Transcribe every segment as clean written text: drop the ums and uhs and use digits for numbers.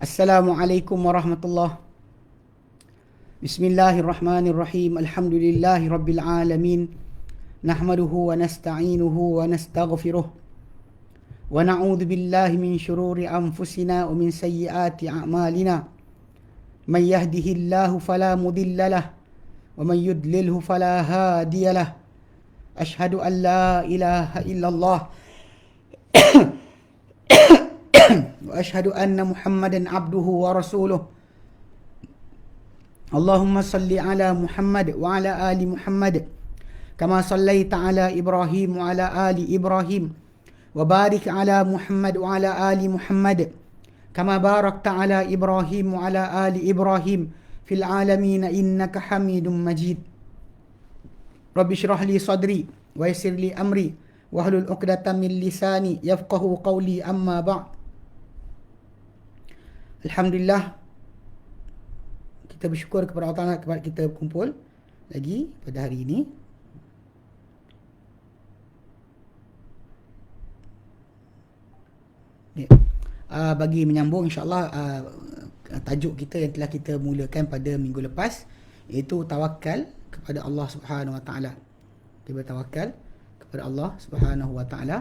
Assalamualaikum warahmatullahi. Bismillahirrahmanirrahim. Alhamdulillahi rabbil alamin. Nahmaduhu wa nasta'inuhu wa nastaghfiruh. Wa na'udzu billahi min syururi anfusina wa min sayyiati a'malina. Man yahdihillahu fala mudilla lah wa man yudlilhu fala hadiya lah. Ashhadu an la ilaha illallah wa ashhadu anna Muhammadan abduhu wa rasuluh. Allahumma salli ala Muhammad wa ala ali Muhammad kama sallaita ala Ibrahim wa ala ali Ibrahim wa barik ala Muhammad wa ala ali Muhammad kama barakta ala Ibrahim wa ala ali Ibrahim fil alamin innaka Hamidum Majid. Rabbi shrah li sadri wa yassir li amri wahlul 'uqdatam min lisani yafqahu qawli, amma ba'd. Alhamdulillah, kita bersyukur kepada Allah Ta'ala kepada kita berkumpul lagi pada hari ini. Bagi menyambung insyaAllah tajuk kita yang telah kita mulakan pada minggu lepas, iaitu tawakal kepada Allah Subhanahu Wa Ta'ala. Kita bertawakal kepada Allah Subhanahu Wa Ta'ala.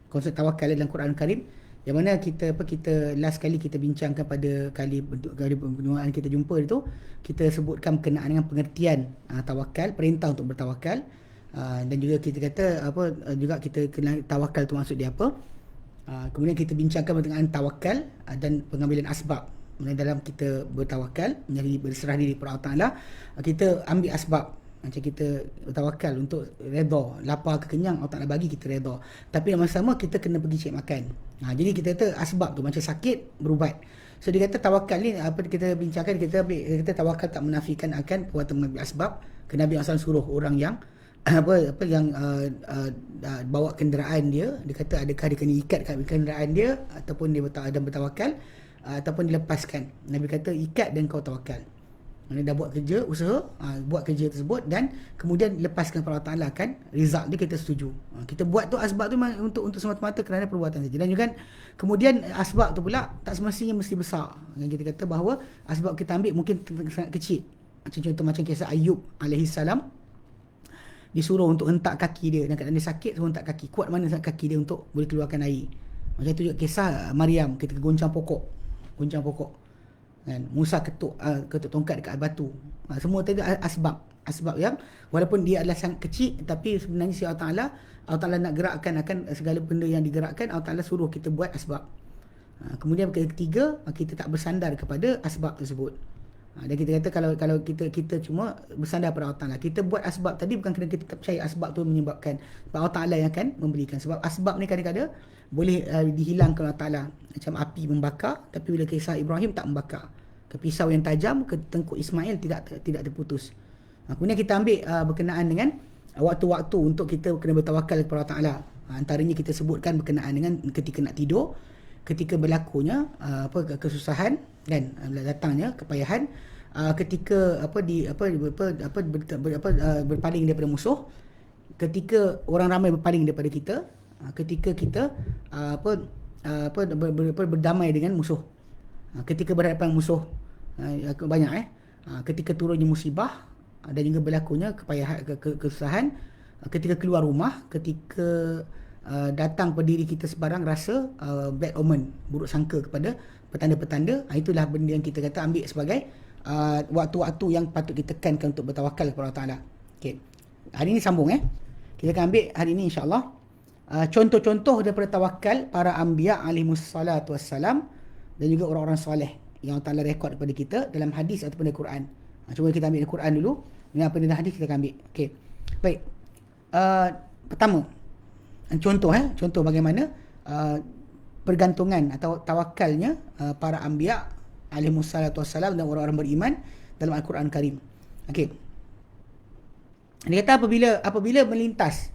Konsep tawakal dalam Quran Karim, yang mana kita last kali kita bincangkan pada kali perjumpaan kita jumpa itu, kita sebutkan berkenaan dengan pengertian tawakal, perintah untuk bertawakal, dan juga kita kata juga kita kenal tawakal itu maksud dia apa. Kemudian kita bincangkan berkenaan tawakal dan pengambilan asbab. Dalam kita bertawakal, menjadi berserah diri kepada Allah Ta'ala, kita ambil asbab. Macam kita bertawakal untuk redha, lapar ke kenyang, Allah Ta'ala bagi kita redha. Tapi yang sama kita kena pergi cek makan. Jadi kita kata asbab tu, macam sakit berubat. So dia kata tawakal ni, apa kita bincangkan, kita tawakal tak menafikan akan perbuatan mengambil asbab. Kerana Nabi SAW suruh orang yang yang bawa kenderaan dia kata adakah dia kena ikat kat kenderaan dia ataupun dia bertawakal ataupun dilepaskan. Nabi kata ikat dan kau tawakal. Dia dah buat kerja, usaha, buat kerja tersebut dan kemudian lepaskan kepada Allah Ta'ala, kan result dia kita setuju. Kita buat tu asbab tu untuk semata-mata kerana perbuatan saja. Dan juga kemudian asbab tu pula tak semestinya mesti besar. Yang kita kata bahawa asbab kita ambil mungkin sangat kecil. Contoh macam kisah Ayub alaihi salam, disuruh untuk hentak kaki dia, dan kadang dia sakit, suruh hentak kaki. Kuat mana sangat kaki dia untuk boleh keluarkan air. Macam tu juga kisah Maryam ketika goncang pokok, kan? Musa ketuk tongkat dekat batu. Semua tadi asbab yang walaupun dia adalah sangat kecil, tapi sebenarnya si Allah Ta'ala nak gerakkan akan segala benda yang digerakkan. Allah Ta'ala suruh kita buat asbab. Kemudian ketiga, kita tak bersandar kepada asbab tersebut. Dan kita kata kalau kita cuma bersandar pada Allah Ta'ala, kita buat asbab tadi bukan kerana kita tak percaya asbab tu menyebabkan, Allah Ta'ala yang akan memberikan. Sebab asbab ni kadang-kadang boleh dihilangkan Allah Ta'ala. Macam api membakar, tapi bila kisah Ibrahim tak membakar. Ke pisau yang tajam ke tengkuk Ismail tidak terputus. Kemudian kita ambil berkenaan dengan waktu-waktu untuk kita kena bertawakal kepada Allah Ta'ala. Antaranya kita sebutkan berkenaan dengan ketika nak tidur, ketika berlakunya kesusahan dan datangnya kepayahan, ketika berpaling daripada musuh, ketika orang ramai berpaling daripada kita, ketika kita berdamai dengan musuh, ketika berhadapan musuh banyak, ketika turunnya musibah dan juga berlakunya kepayahan, kesusahan, ketika keluar rumah, ketika datang pada diri kita sebarang rasa bad omen, buruk sangka kepada petanda-petanda. Itulah benda yang kita kata ambil sebagai waktu-waktu yang patut ditekankan untuk bertawakal kepada Allah Ta'ala. Okay. Hari ini sambung kita akan ambil hari ini insyaAllah contoh-contoh daripada tawakal para anbiya alaihimussalatu wassalam dan juga orang-orang soleh yang Allah Ta'ala rekod kepada kita dalam hadis ataupun dalam Quran. Cuba kita ambil Quran dulu, dengan apa dalam hadis kita akan ambil. Okay. Baik. Pertama, contoh bagaimana pergantungan atau tawakalnya para anbiya alaihimussalatu wassalam dan orang-orang beriman dalam Al-Quran Karim. Okey. Dia kata apabila melintas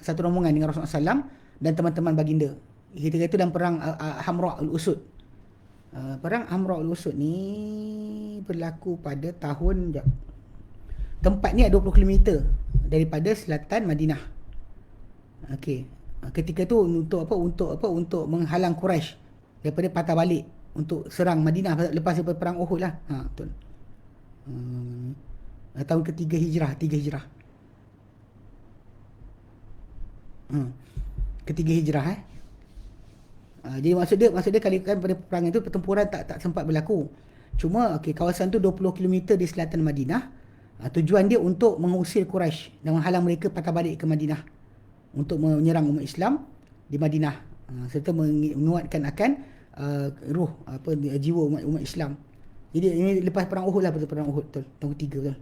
satu rombongan dengan Rasulullah SAW dan teman-teman baginda. Kita kata dalam perang Hamra al-Usud. Perang Hamra al-Usud ni berlaku pada tahun tempat ni 20 km daripada selatan Madinah. Okey. Ketika tu untuk apa? Untuk menghalang Quraisy daripada patah balik untuk serang Madinah lepas daripada perang Uhud lah. Betul. Hmm, tahun ketiga Hijrah, tiga Hijrah. Hmm. Ketiga Hijrah jadi maksud dia kali kan pada perang itu pertempuran tak sempat berlaku. Cuma okey, kawasan tu 20 kilometer di selatan Madinah. Tujuan dia untuk mengusir Quraisy dan menghalang mereka patah balik ke Madinah untuk menyerang umat Islam di Madinah, serta menguatkan akan jiwa umat Islam. Jadi ini lepas perang Uhud lah, betul perang Uhud betul, tahun ketiga betul.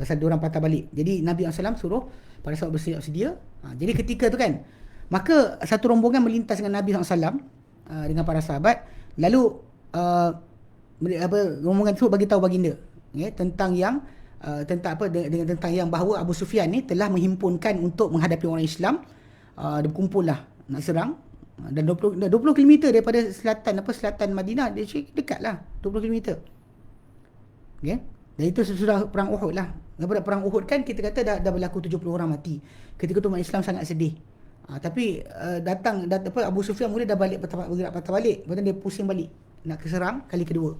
Pasal diorang patah balik. Jadi Nabi SAW suruh para sahabat bersiap sedia. Jadi ketika tu kan, maka satu rombongan melintas dengan Nabi SAW dengan para sahabat. Lalu rombongan tu bagi tahu baginda tentang yang tentang yang bahawa Abu Sufyan ni telah menghimpunkan untuk menghadapi orang Islam. Dia berkumpul lah nak serang. Dan 20 km daripada selatan Madinah, dia dekat lah 20 km. Okay? Dan itu sudah perang Uhud lah. Daripada perang Uhud kan kita kata dah berlaku 70 orang mati. Ketika tu umat Islam sangat sedih. Tapi Abu Sufyan mula dah bergerak patah balik. Lepas tu dia pusing balik nak keserang kali kedua.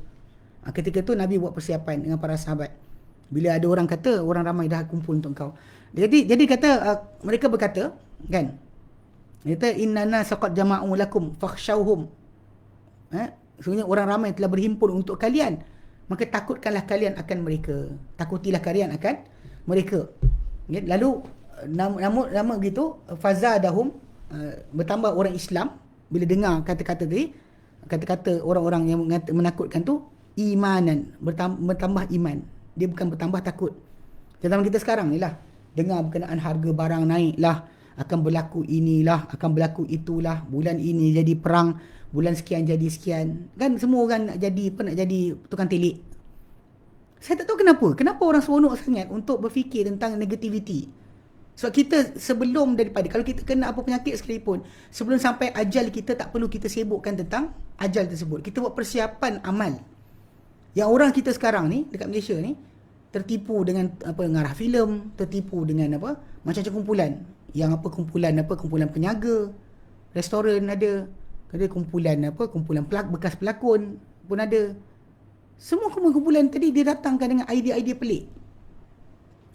Ketika tu Nabi buat persiapan dengan para sahabat. Bila ada orang kata orang ramai dah kumpul untuk kau. Jadi kata mereka berkata kan, dia kata innana saqad jama'u lakum fakhshawhum. Sebenarnya orang ramai telah berhimpun untuk kalian, maka takutkanlah kalian akan mereka. Takutilah kalian akan mereka. Lalu nama begitu fazadahum, bertambah orang Islam bila dengar kata-kata orang-orang yang menakutkan tu, imanan, bertambah iman. Dia bukan bertambah takut. Zaman kita sekarang ni lah, dengar berkenaan harga barang naik lah, akan berlaku inilah, akan berlaku itulah, bulan ini jadi perang, bulan sekian jadi sekian. Kan semua orang nak jadi tukang telik. Saya tak tahu kenapa orang seronok sangat untuk berfikir tentang negativity. Sebab kita sebelum daripada, kalau kita kena apa penyakit sekalipun, sebelum sampai ajal kita tak perlu kita sibukkan tentang ajal tersebut. Kita buat persiapan amal. Yang orang kita sekarang ni dekat Malaysia ni tertipu dengan ngarah filem, tertipu dengan macam-macam kumpulan. Yang kumpulan penyaga, restoran ada kumpulan bekas pelakon pun ada. Semua kumpulan tadi dia datangkan dengan idea-idea pelik.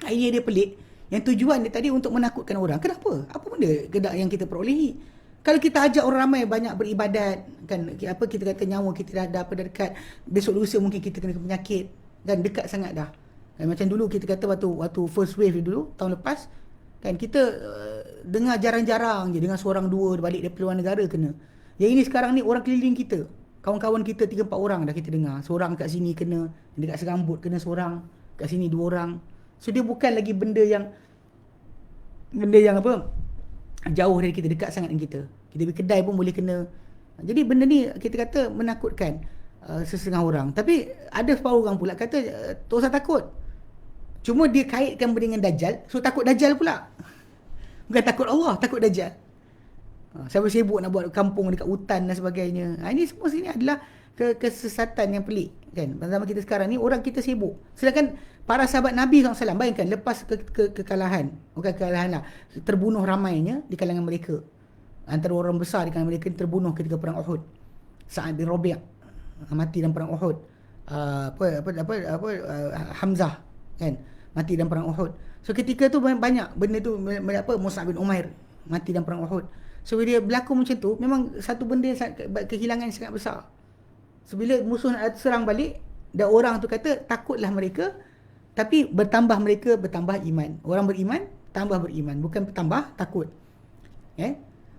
Idea pelik yang tujuan dia tadi untuk menakutkan orang. Kenapa? Apa benda yang kita perolehi? Kalau kita ajak orang ramai banyak beribadat, kan kita kata nyawa kita dah dekat, besok lusa mungkin kita kena penyakit, dan dekat sangat dah. Dan macam dulu kita kata waktu first wave dulu tahun lepas, kan kita dengar jarang-jarang je, dengar seorang dua balik dari luar negara kena. Yang ini sekarang ni orang keliling kita, kawan-kawan kita 3-4 orang dah kita dengar. Seorang kat sini kena, dekat Serambut kena seorang, kat sini 2 orang. So dia bukan lagi benda yang jauh dari kita, dekat sangat dengan kita. Kita pergi kedai pun boleh kena. Jadi benda ni kita kata menakutkan sesetengah orang. Tapi ada separuh orang pula kata tak usah takut. Cuma dia kaitkan benda dengan Dajjal, so takut Dajjal pula. Bukan takut Allah, takut Dajjal. Siapa sibuk nak buat kampung dekat hutan dan sebagainya. Ini semua sini adalah kesesatan yang pelik, kan. Pada zaman kita sekarang ni orang kita sibuk. Sedangkan para sahabat Nabi SAW, bayangkan lepas kekalahan, bukan kekalahan lah, terbunuh ramainya di kalangan mereka. Antara orang besar di kalangan mereka terbunuh ketika perang Uhud. Sa'ad bin Rabi' mati dalam perang Uhud. Hamzah, kan, mati dalam perang Uhud. So ketika tu banyak benda tu, Mus'ab bin Umair mati dalam perang Uhud. So bila dia berlaku macam tu, memang satu benda kehilangan sangat besar. So bila musuh nak serang balik, dan orang tu kata takutlah mereka, tapi bertambah iman. Orang beriman tambah beriman, bukan bertambah takut.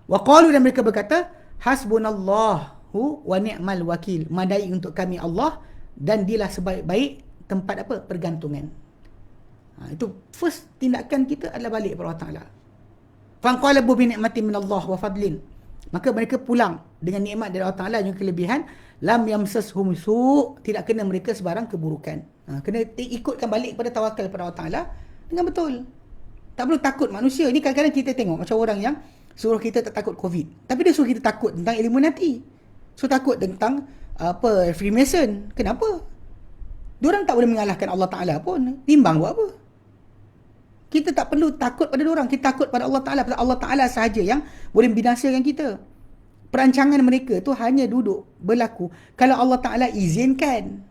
Wa qalu, dan mereka berkata, hasbunallahu wa ni'mal wakil. Madai untuk kami Allah, dan dialah sebaik-baik tempat pergantungan. Itu first tindakan kita adalah balik kepada Allah Ta'ala. Fanqalabu bi ni'matin minallah wa fadlin. Maka mereka pulang dengan nikmat dari Allah Ta'ala dan kelebihan. Lam yamsashum su', tidak kena mereka sebarang keburukan. Kena ikutkan balik pada tawakal pada Allah Ta'ala dengan betul. Tak perlu takut manusia. Ini kadang-kadang kita tengok macam orang yang suruh kita tak takut COVID, tapi dia suruh kita takut tentang Illuminati. So takut tentang Freemason. Kenapa? Diorang tak boleh mengalahkan Allah Ta'ala pun. Timbang buat apa? Kita tak perlu takut pada orang, kita takut pada Allah Ta'ala. Pasal Allah Ta'ala sahaja yang boleh membinasakan kita. Perancangan mereka tu hanya duduk berlaku kalau Allah Ta'ala izinkan.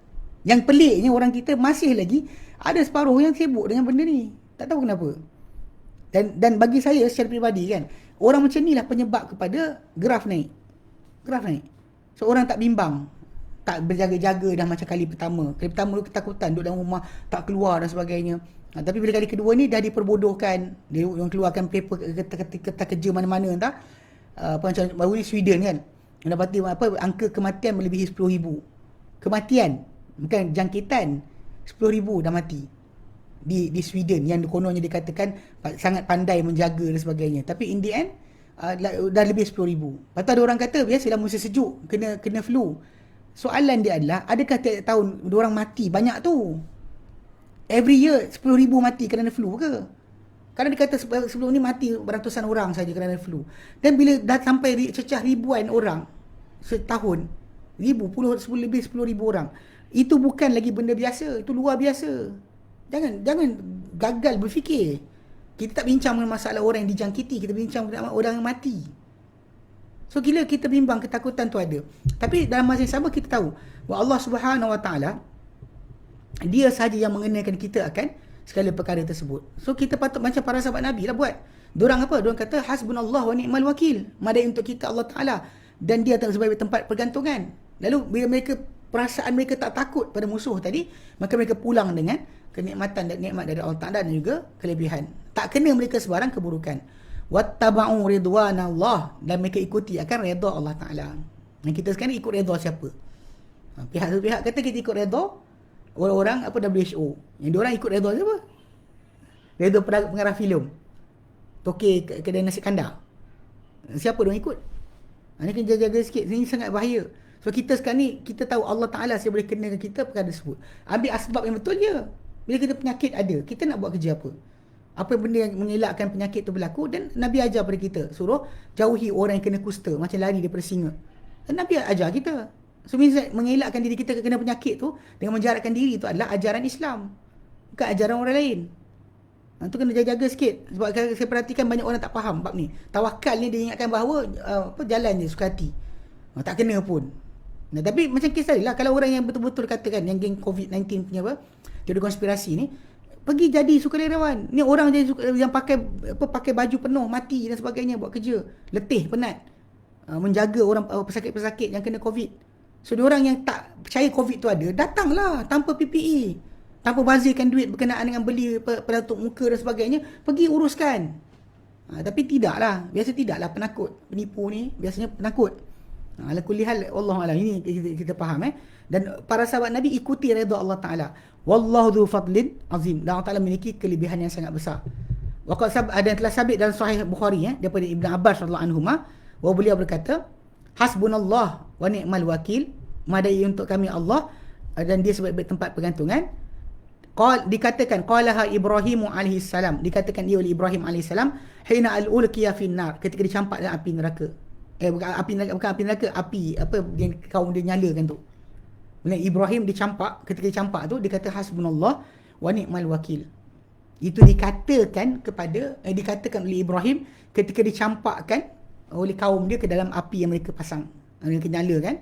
Yang peliknya orang kita masih lagi ada separuh yang sibuk dengan benda ni. Tak tahu kenapa. Dan bagi saya secara peribadi kan, orang macam ni lah penyebab kepada graf naik. Graf naik. So orang tak bimbang, tak berjaga-jaga dah macam kali pertama. Kali pertama tu ketakutan, duduk dalam rumah, tak keluar dan sebagainya. Tapi bila kali kedua ni dah diperbodohkan. Dia orang keluarkan paper kertas kerja mana-mana entah. Macam baru ni Sweden kan. Mendapati angka kematian melebihi 10,000. Kematian, bukan jangkitan. 10,000 dah mati. Di Sweden yang kononnya dikatakan sangat pandai menjaga dan sebagainya. Tapi in the end dah lebih 10,000. Lepas tu ada orang kata biasalah musim sejuk kena flu. Soalan dia adalah, adakah tiap tahun diorang mati banyak tu? Every year 10,000 mati kerana flu ke? Kadang dia kata sebelum ni mati beratusan orang saja kerana flu. Dan bila dah sampai cecah ribuan orang setahun, lebih 10,000 orang, itu bukan lagi benda biasa, itu luar biasa. Jangan gagal berfikir. Kita tak bincang mengenai masalah orang yang dijangkiti, kita bincang mengenai orang yang mati. So gila kita bimbang, ketakutan tu ada. Tapi dalam masa yang sama kita tahu bahawa Allah Subhanahu Wa Taala Dia sahaja yang mengenakan kita akan segala perkara tersebut. So kita patut macam para sahabat Nabi lah buat. Diorang apa? Diorang kata hasbunallah wa ni'mal wakil. Madai untuk kita Allah Ta'ala. Dan dia sebagai tempat pergantungan. Lalu bila perasaan mereka tak takut pada musuh tadi, maka mereka pulang dengan kenikmatan dan nikmat dari Allah Ta'ala dan juga kelebihan. Tak kena mereka sebarang keburukan. Wattaba'u ridwanallah. Dan mereka ikuti akan redha Allah Ta'ala. Dan kita sekarang ikut redha siapa? Pihak kata kita ikut redha orang-orang WHO. Yang diorang ikut redha siapa? Redha pengarah filem. Tokek kedai nasi kandar. Siapa diorang ikut? Ini kena jaga sikit. Ini sangat bahaya. So kita sekarang ni, kita tahu Allah Ta'ala saya boleh kenakan kita perkara tersebut. Ambil asbab yang betul je. Bila kita penyakit ada, kita nak buat kerja apa? Apa benda yang mengelakkan penyakit tu berlaku? Dan Nabi ajar pada kita, suruh jauhi orang yang kena kusta, macam lari daripada singa. Dan Nabi ajar kita. So mengelakkan diri kita kena penyakit tu dengan menjarakkan diri tu adalah ajaran Islam, bukan ajaran orang lain. Tu kena jaga-jaga sikit. Sebab saya perhatikan banyak orang tak faham bab ni. Tawakal ni dia ingatkan bahawa jalan je suka hati. Tak kena pun. Tapi macam kes tadi lah, kalau orang yang betul-betul katakan yang geng COVID-19 punya teori konspirasi ni pergi jadi sukarelawan. Ni orang jadi yang pakai baju penuh, mati dan sebagainya buat kerja, letih, penat, menjaga orang pesakit-pesakit yang kena COVID. So diorang yang tak percaya COVID tu ada, datanglah tanpa PPE, tanpa bazirkan duit berkenaan dengan beli penutup muka dan sebagainya, pergi uruskan. Tapi tidaklah, biasa tidaklah penakut, penipu ni biasanya penakut. Ala kulli hal, wallahu alam, ini kita faham. Dan para sahabat Nabi ikuti redha Allah Ta'ala. Wallahu dhu fadlin azim. Dan Allah Ta'ala memiliki kelebihan yang sangat besar. Waqad ada yang telah sabit dalam Sahih Bukhari daripada Ibn Abbas radhiyallahu anhuma, bahawa beliau berkata, hasbunallah wa ni'mal wakil. Madai untuk kami Allah dan dia sebagai tempat pergantungan. Dikatakan qalaha Ibrahim alaihi salam, dikatakan ia oleh Ibrahim alaihi salam, hina al-ulqiya fin nar, ketika dicampak dalam api neraka. Bukan api neraka, api apa yang kaum dia nyalakan tu. Bila Ibrahim dicampak, ketika dicampak tu dia kata hasbunallah wa ni'mal wakil. Itu dikatakan dikatakan oleh Ibrahim ketika dicampakkan oleh kaum dia ke dalam api yang mereka pasang. Mereka nyalakan,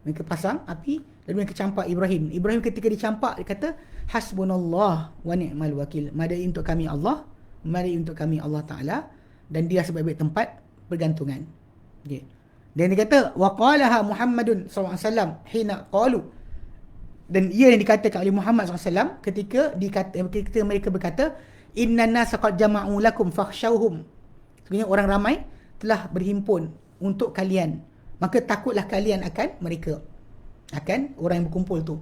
mereka pasang api dan mereka campak Ibrahim. Ibrahim ketika dicampak dia kata hasbunallah wa ni'mal wakil. Madai untuk kami Allah, madai untuk kami Allah Ta'ala, dan dia sebagai tempat pergantungan. Okay. Dan dia kata waqalaha Muhammadun sallallahu alaihi wasallam hina qalu, dan ia yang dikatakan oleh Muhammad SAW ketika mereka berkata inna nasa qad jama'u lakum fakhshawhum. Sebenarnya orang ramai telah berhimpun untuk kalian, maka takutlah kalian akan mereka, akan orang yang berkumpul tu.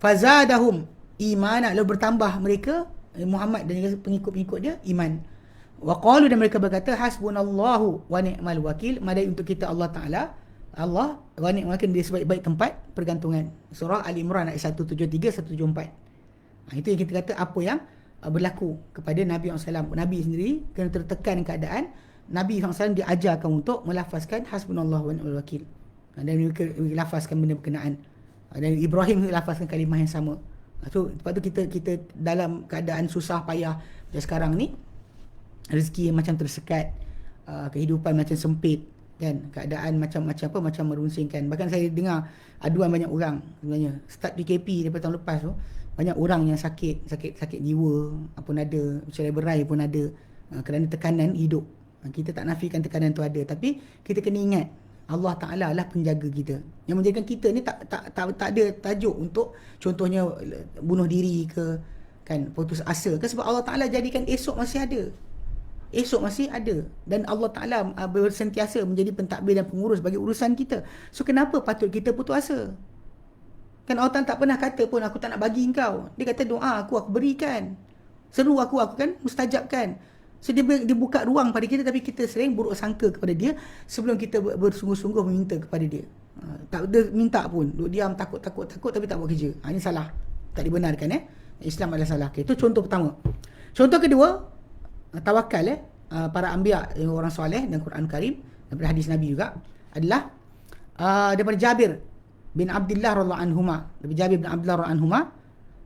Fazadahum imana, lalu bertambah mereka Muhammad dan pengikut-pengikut dia iman. Wa qalu, dan mereka berkata hasbunallahu wa ni'mal wakil. Madai untuk kita Allah Ta'ala, Allah wa ni'mal wakil, dia sebaik-baik tempat pergantungan. Surah Al-Imran ayat 173 174. Itu yang kita kata apa yang berlaku kepada Nabi SAW. Nabi sendiri kena tertekan keadaan. Nabi SAW diajarkan untuk melafazkan hasbunallahu wa ni'mal wakil. Dan mereka lafazkan benda berkenaan. Dan Ibrahim lafazkan kalimah yang sama. So, lepas tu kita dalam keadaan susah payah, Dan sekarang ni rezeki macam tersekat, kehidupan macam sempit kan, keadaan macam-macam apa, macam merunsingkan. Bahkan saya dengar aduan banyak orang sebenarnya start PKP daripada tahun lepas tu, banyak orang yang sakit jiwa pun ada, cerai berai pun ada, kerana tekanan hidup. Kita tak nafikan tekanan tu ada, tapi kita kena ingat Allah Ta'ala lah penjaga kita, yang menjadikan kita ni tak ada tajuk untuk contohnya bunuh diri ke kan, putus asa kan, sebab Allah Ta'ala jadikan esok masih ada. Esok masih ada, dan Allah Ta'ala bersentiasa menjadi pentadbir dan pengurus bagi urusan kita. So kenapa patut kita putus asa? Kan Allah Ta'ala tak pernah kata pun aku tak nak bagi engkau. Dia kata doa aku berikan, seru aku kan mustajabkan. So dia buka ruang pada kita, tapi kita sering buruk sangka kepada dia sebelum kita bersungguh-sungguh meminta kepada dia. Tak ada minta pun, duduk diam takut tapi tak buat kerja. Ini salah, tak dibenarkan. Islam adalah salah. Itu contoh pertama. Contoh kedua, tawakal para anbiya, orang soleh dan Quran Karim, daripada hadis Nabi juga adalah daripada Jabir bin Abdullah radhiyallahu anhuma, daripada Jabir bin Abdullah radhiyallahu anhuma,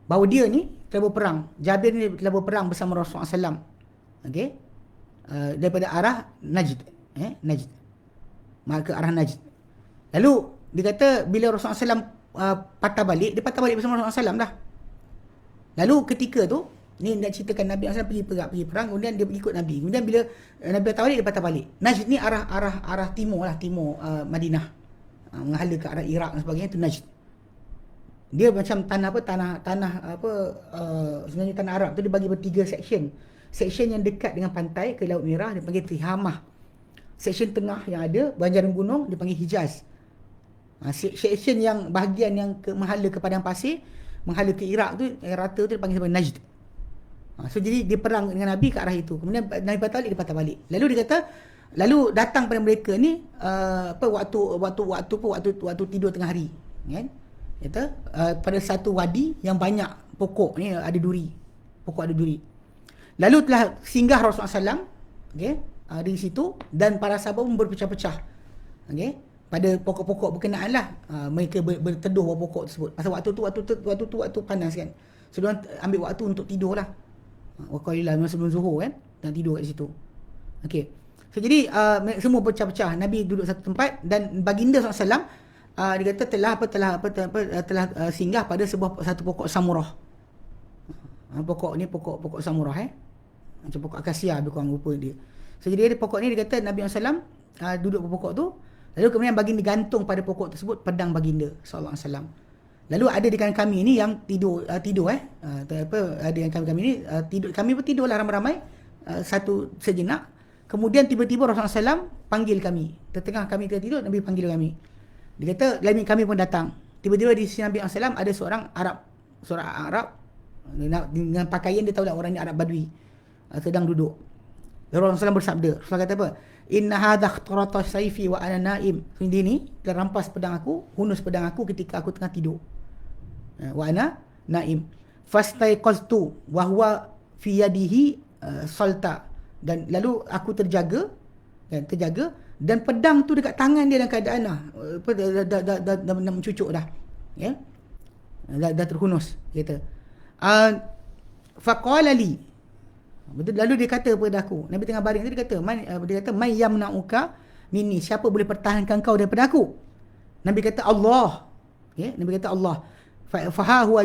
bahawa dia ni telah berperang. Jabir ni telah berperang bersama Rasulullah SAW. Okey, daripada arah Najd, Najd, ke arah Najd. Lalu dia kata bila Rasulullah SAW patah balik, dia patah balik bersama Rasulullah SAW dah. Lalu ketika tu, ni nak ceritakan Nabi SAW pergi perang, kemudian dia ikut Nabi. Kemudian bila Nabi patah balik, dia patah balik. Najd ni arah timur lah, timur Madinah, menghala ke arah Iraq dan sebagainya, tu Najd. Dia macam tanah sebenarnya tanah Arab tu dibagi bertiga section. Section yang dekat dengan pantai ke Laut Merah dipanggil Tihamah. Section tengah yang ada banjaran gunung dipanggil Hijaz. Section yang bahagian yang menghala ke padang pasir, menghala ke Iraq tu, yang rata tu dipanggil sebagai Najd. So jadi dia perang dengan Nabi ke arah itu. Kemudian Nabi patah balik, dia patah balik. Lalu dia kata, lalu datang pada mereka ni waktu tidur tengah hari, kan? Kata pada satu wadi yang banyak pokok ni ada duri. Pokok ada duri. Lalu telah singgah Rasulullah SAW, okay, di situ, dan para sahabat pun berpecah-pecah, okay, pada pokok-pokok berkenaan lah. Mereka berteduh bawah pokok tersebut. Pasal waktu tu panas kan. So diorang ambil waktu untuk tidur lah. Waqalilah sebelum zuhur kan, dan tidur kat situ. Okay. So jadi semua berpecah-pecah. Nabi duduk satu tempat, dan baginda SAW dia kata telah singgah pada satu pokok samurah. Pokok ni pokok samurah, macam pokok akasia lebih kurang rupa dia. So jadi pokok ni dia kata Nabi SAW duduk pada pokok tu, lalu kemudian baginda gantung pada pokok tersebut pedang baginda sallallahu alaihi wasallam. Lalu ada di kalangan kami ni yang tidur ada yang kami ni tidur, kami pun tidurlah ramai-ramai satu sejenak. Kemudian tiba-tiba Rasulullah SAW panggil kami. Tengah kami tidur, Nabi panggil kami. Dia kata kami pun datang. Tiba-tiba di sisi Nabi SAW ada seorang Arab dengan pakaian, dia tahu lah orang ni Arab Badui, sedang duduk. Rasulullah SAW bersabda, Rasulullah kata apa? Inna hadha ikhtarata sayfi wa ana naim. Dia ni telah rampas pedang aku, hunus pedang aku ketika aku tengah tidur. Wa ana naim. Fastaiqaztu wa huwa fi yadihi salta. Dan lalu aku terjaga dan pedang tu dekat tangan dia dalam keadaan dah mencucuk dah. Ya. Dah terhunus, kata. Faqala li, betul. Lalu dia kata kepada aku, Nabi tengah baring tu, dia kata may yamna'uka minni, siapa boleh pertahankan kau daripada aku? Nabi kata Allah. Okay? Nabi kata Allah. Fa huwa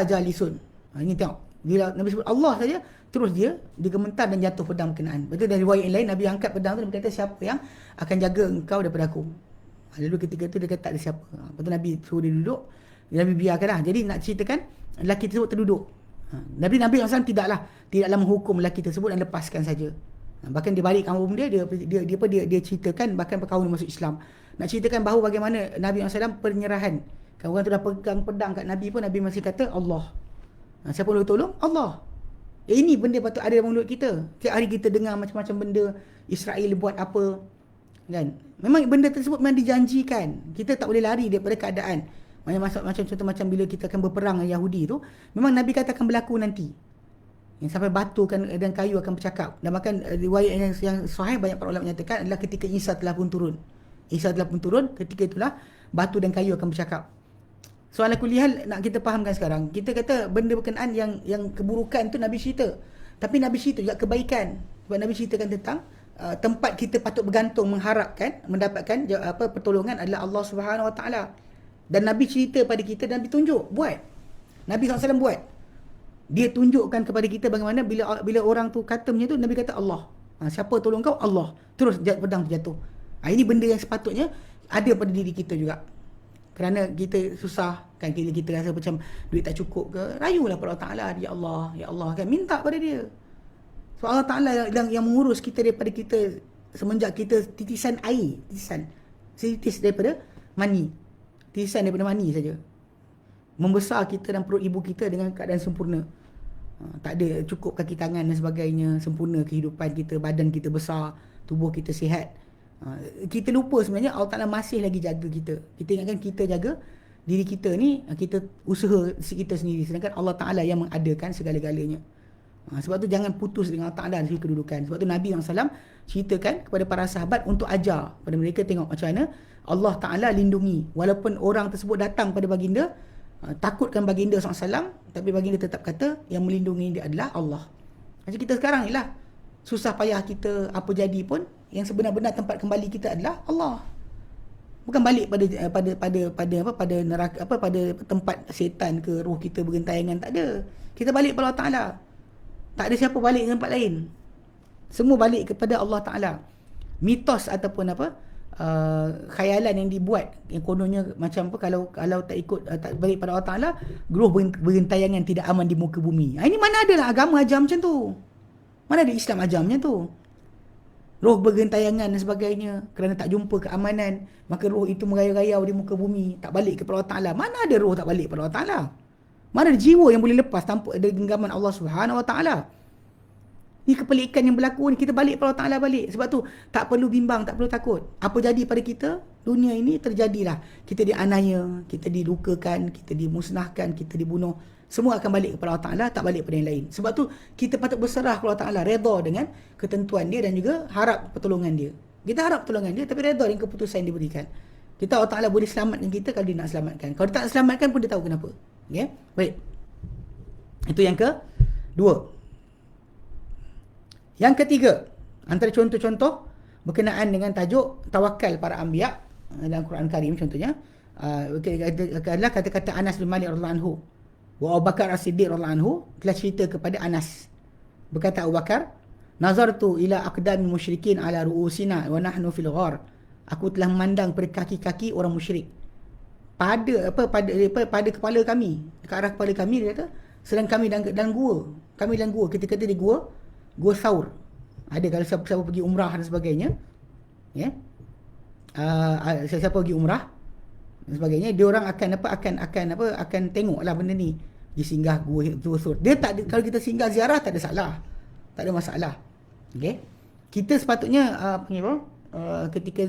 jalisun. Ini tengok, bila Nabi sebut Allah saja, terus dia gemetar dan jatuh pedang berkenaan. Betul, dari riwayat yang lain Nabi angkat pedang tu, Nabi kata siapa yang akan jaga engkau daripada aku? Lalu ketika tu dia kata tak ada siapa. Lepas tu Nabi suruh dia duduk, Nabi biarkanlah. Jadi nak ceritakan lelaki tersebut terduduk. Nabi SAW tidaklah menghukum lelaki tersebut dan lepaskan saja. Bahkan dia balik kaum dia ceritakan bahkan perkahwin masuk Islam. Nak ceritakan bahawa bagaimana Nabi SAW penyerahan. Kalau orang tu dah pegang pedang kat Nabi pun, Nabi masih kata Allah. Siapa boleh tolong? Allah. Ini benda patut ada dalam mulut kita. Setiap hari kita dengar macam-macam benda, Israel buat apa, kan? Memang benda tersebut memang dijanjikan. Kita tak boleh lari daripada keadaan. Macam contoh macam bila kita akan berperang dengan Yahudi tu, memang Nabi kata akan berlaku nanti. Yang sampai batu dan kayu akan bercakap. Dan bahkan riwayat yang sahih banyak para ulama menyatakan adalah ketika Isa telah pun turun. Isa telah pun turun, ketika itulah batu dan kayu akan bercakap. So ala kulli hal, nak kita fahamkan sekarang, kita kata benda berkenaan yang keburukan tu Nabi cerita. Tapi Nabi cerita juga kebaikan. Sebab Nabi ceritakan tentang tempat kita patut bergantung, mengharapkan mendapatkan pertolongan adalah Allah Subhanahu Wa Taala. Dan Nabi cerita pada kita dan Nabi tunjuk, buat. Nabi SAW buat. Dia tunjukkan kepada kita bagaimana bila orang tu kata macam tu, Nabi kata Allah. Siapa tolong kau? Allah. Terus pedang tu jatuh. Ini benda yang sepatutnya ada pada diri kita juga. Kerana kita susah kan, kita rasa macam duit tak cukup ke, rayulah pada Allah Ta'ala, ya Allah kan, minta pada dia. So Allah Ta'ala yang mengurus kita daripada kita semenjak kita titisan air, titis daripada mani, titisan daripada mani saja, membesar kita dan perut ibu kita dengan keadaan sempurna. Tak ada cukup kaki tangan dan sebagainya, sempurna kehidupan kita, badan kita besar, tubuh kita sihat. Kita lupa sebenarnya Allah Ta'ala masih lagi jaga kita. Kita ingatkan kita jaga diri kita ni, kita usaha kita sendiri, sedangkan Allah Ta'ala yang mengadakan segala-galanya. Sebab tu jangan putus dengan Allah Ta'ala dari kedudukan. Sebab tu Nabi SAW ceritakan kepada para sahabat untuk ajar pada mereka, tengok macam mana Allah Ta'ala lindungi. Walaupun orang tersebut datang pada baginda, takutkan baginda SAW, tapi baginda tetap kata yang melindungi dia adalah Allah. Macam kita sekarang ni lah, susah payah kita apa jadi pun, yang sebenar-benar tempat kembali kita adalah Allah. Bukan balik pada neraka, pada tempat setan ke, roh kita bergentayangan, tak ada. Kita balik pada Allah Ta'ala. Tak ada siapa balik ke tempat lain. Semua balik kepada Allah Ta'ala. Mitos ataupun khayalan yang dibuat, yang kononnya macam kalau tak ikut, tak balik pada Allah Ta'ala, roh bergentayangan tidak aman di muka bumi. Ini mana ada lah agama ajar macam tu. Mana ada Islam ajar macam tu. Roh bergentayangan dan sebagainya, kerana tak jumpa keamanan, maka roh itu merayau-rayau di muka bumi, tak balik kepada Allah Ta'ala. Mana ada roh tak balik kepada Allah Ta'ala? Mana ada jiwa yang boleh lepas tanpa ada genggaman Allah Subhanahu Wa Ta'ala? Ini kepelikan yang berlaku ni, kita balik kepada Allah Ta'ala balik. Sebab tu tak perlu bimbang, tak perlu takut. Apa jadi pada kita, dunia ini terjadilah. Kita dianiaya, kita dilukakan, kita dimusnahkan, kita dibunuh. Semua akan balik kepada Allah Ta'ala, tak balik kepada yang lain. Sebab tu kita patut berserah kepada Allah Ta'ala, redha dengan ketentuan dia dan juga harap pertolongan dia. Kita harap pertolongan dia, tapi redha dengan keputusan yang diberikan. Kita, Allah Ta'ala boleh selamatkan kita kalau dia nak selamatkan. Kalau dia tak selamatkan pun dia tahu kenapa. Okay? Baik. Itu yang kedua. Yang ketiga, antara contoh-contoh berkenaan dengan tajuk tawakal para anbiya dalam Quran Karim, contohnya adalah kata-kata Anas bin Malik radhiyallahu anhu. Wa Abu Bakar As-Siddiq radhiyallahu anhu telah cerita kepada Anas. Berkata Abu Bakar, "Nazartu ila aqdamil musyrikin ala ru'usina wa nahnu fil ghar." Aku telah memandang pada kaki-kaki orang musyrik. Pada kepala kami, ke arah kepala kami, dia kata, sedang kami dalam gua. Kami dalam gua, kita kata di gua Saur. Ada kalau siapa pergi umrah dan sebagainya, ya. Siapa pergi umrah dan sebagainya, dia orang akan tengoklah benda ni. Dia singgah gua Saur. Dia tak ada, kalau kita singgah ziarah tak ada salah. Tak ada masalah. Okey. Kita sepatutnya ketika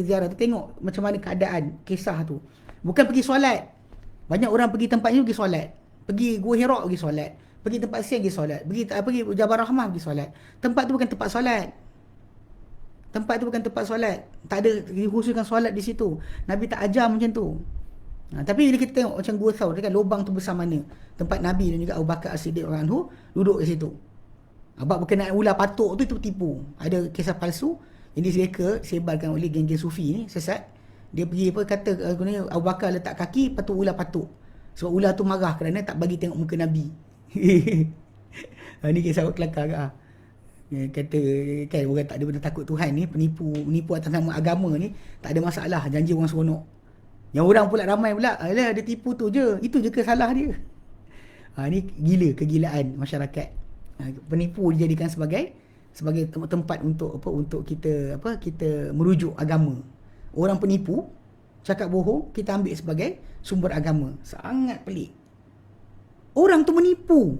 ziarah tu tengok macam mana keadaan kisah tu. Bukan pergi solat. Banyak orang pergi tempat ni pergi solat. Pergi Gua Hira pergi solat. Pergi tempat siang pergi solat. Pergi Jabal Rahmah pergi solat. Tempat tu bukan tempat solat. Tempat tu bukan tempat solat. Tak ada dikhususkan solat di situ. Nabi tak ajar macam tu. Tapi bila kita tengok macam Gua Saur, kan lubang tu besar mana, tempat Nabi dan juga Abu Bakar As-Siddiq radhiyallahu anhu duduk di situ. Bab berkenaan ular patuk tu, itu tipu. Ada kisah palsu yang disebarkan oleh geng-geng sufi ni, sesat. Dia pergi kata Abu Bakar letak kaki, lepas tu ular patuk. Sebab ular tu marah kerana tak bagi tengok muka Nabi. Ni kisah kelakar ke? Kata kan orang tak ada benda takut Tuhan ni, penipu atas nama agama ni, tak ada masalah, janji orang seronok. Yang orang pula ramai pula, alah dia tipu tu je, itu je kesalah dia. Ni kegilaan masyarakat. Penipu dijadikan sebagai tempat untuk kita merujuk agama. Orang penipu cakap bohong, kita ambil sebagai sumber agama. Sangat pelik. Orang tu menipu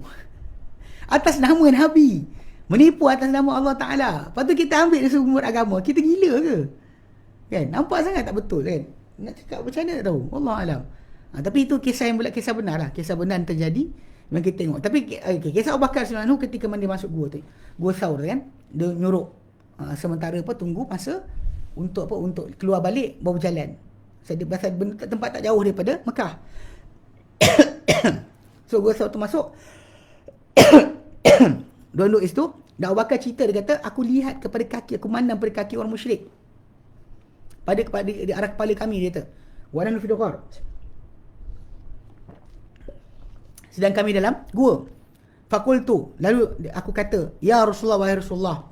atas nama Nabi, menipu atas nama Allah Ta'ala. Lepas tu kita ambil sumber agama. Kita gila ke? Kan? Nampak sangat tak betul kan? Nak cakap macam mana tak tahu. Allah alam. Tapi itu kisah benar lah. Kisah benar terjadi. Memang kita tengok. Tapi kisah Abu Bakar sebenarnya ketika dia masuk Gua Saur kan, dia nyuruh sementara tunggu masa untuk keluar balik, baru berjalan. Pasal tempat tak jauh daripada Mekah. So Gua Saur tu masuk. Duduk kat situ, dan Abu Bakar cerita, dia kata, aku lihat kepada kaki, aku mandang pada kaki orang musyrik. Kepada di arah kepala kami, dia kata. Wa nahnu fi dughar. Sedang kami dalam gua. Fakultu, lalu aku kata, ya Rasulullah, wahai Rasulullah,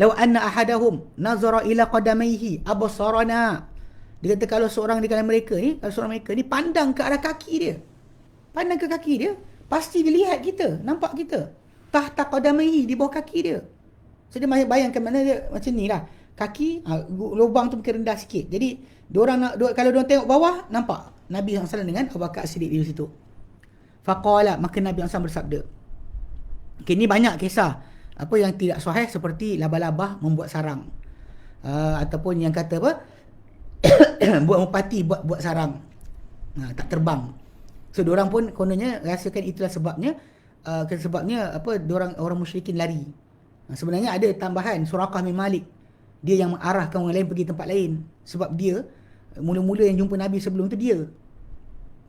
law anna ahadahum nazara ila qadamaihi absarana. Dia kata kalau seorang di kalangan mereka ni, kalau seorang mereka ni pandang ke arah kaki dia, pandang ke kaki dia, pasti dia lihat kita, nampak kita. Tahta qadamaihi, di bawah kaki dia. So dia bayangkan mana dia macam ni lah. Kaki, lubang tu mungkin rendah sikit. Jadi diorang nak, kalau diorang tengok bawah, nampak Nabi SAW dengan Abu Bakar As-Siddiq di situ. Faqala, maka Nabi SAW bersabda. Okay, ni banyak kisah apa yang tidak sahih, seperti laba-laba membuat sarang, ataupun yang kata apa buat merpati buat sarang, tak terbang. So diorang pun kononnya rasakan itulah sebabnya, sebabnya apa, orang musyrikin lari. Sebenarnya ada tambahan, Suraqah bin Malik, dia yang mengarahkan orang lain pergi tempat lain. Sebab dia mula-mula yang jumpa Nabi sebelum tu dia.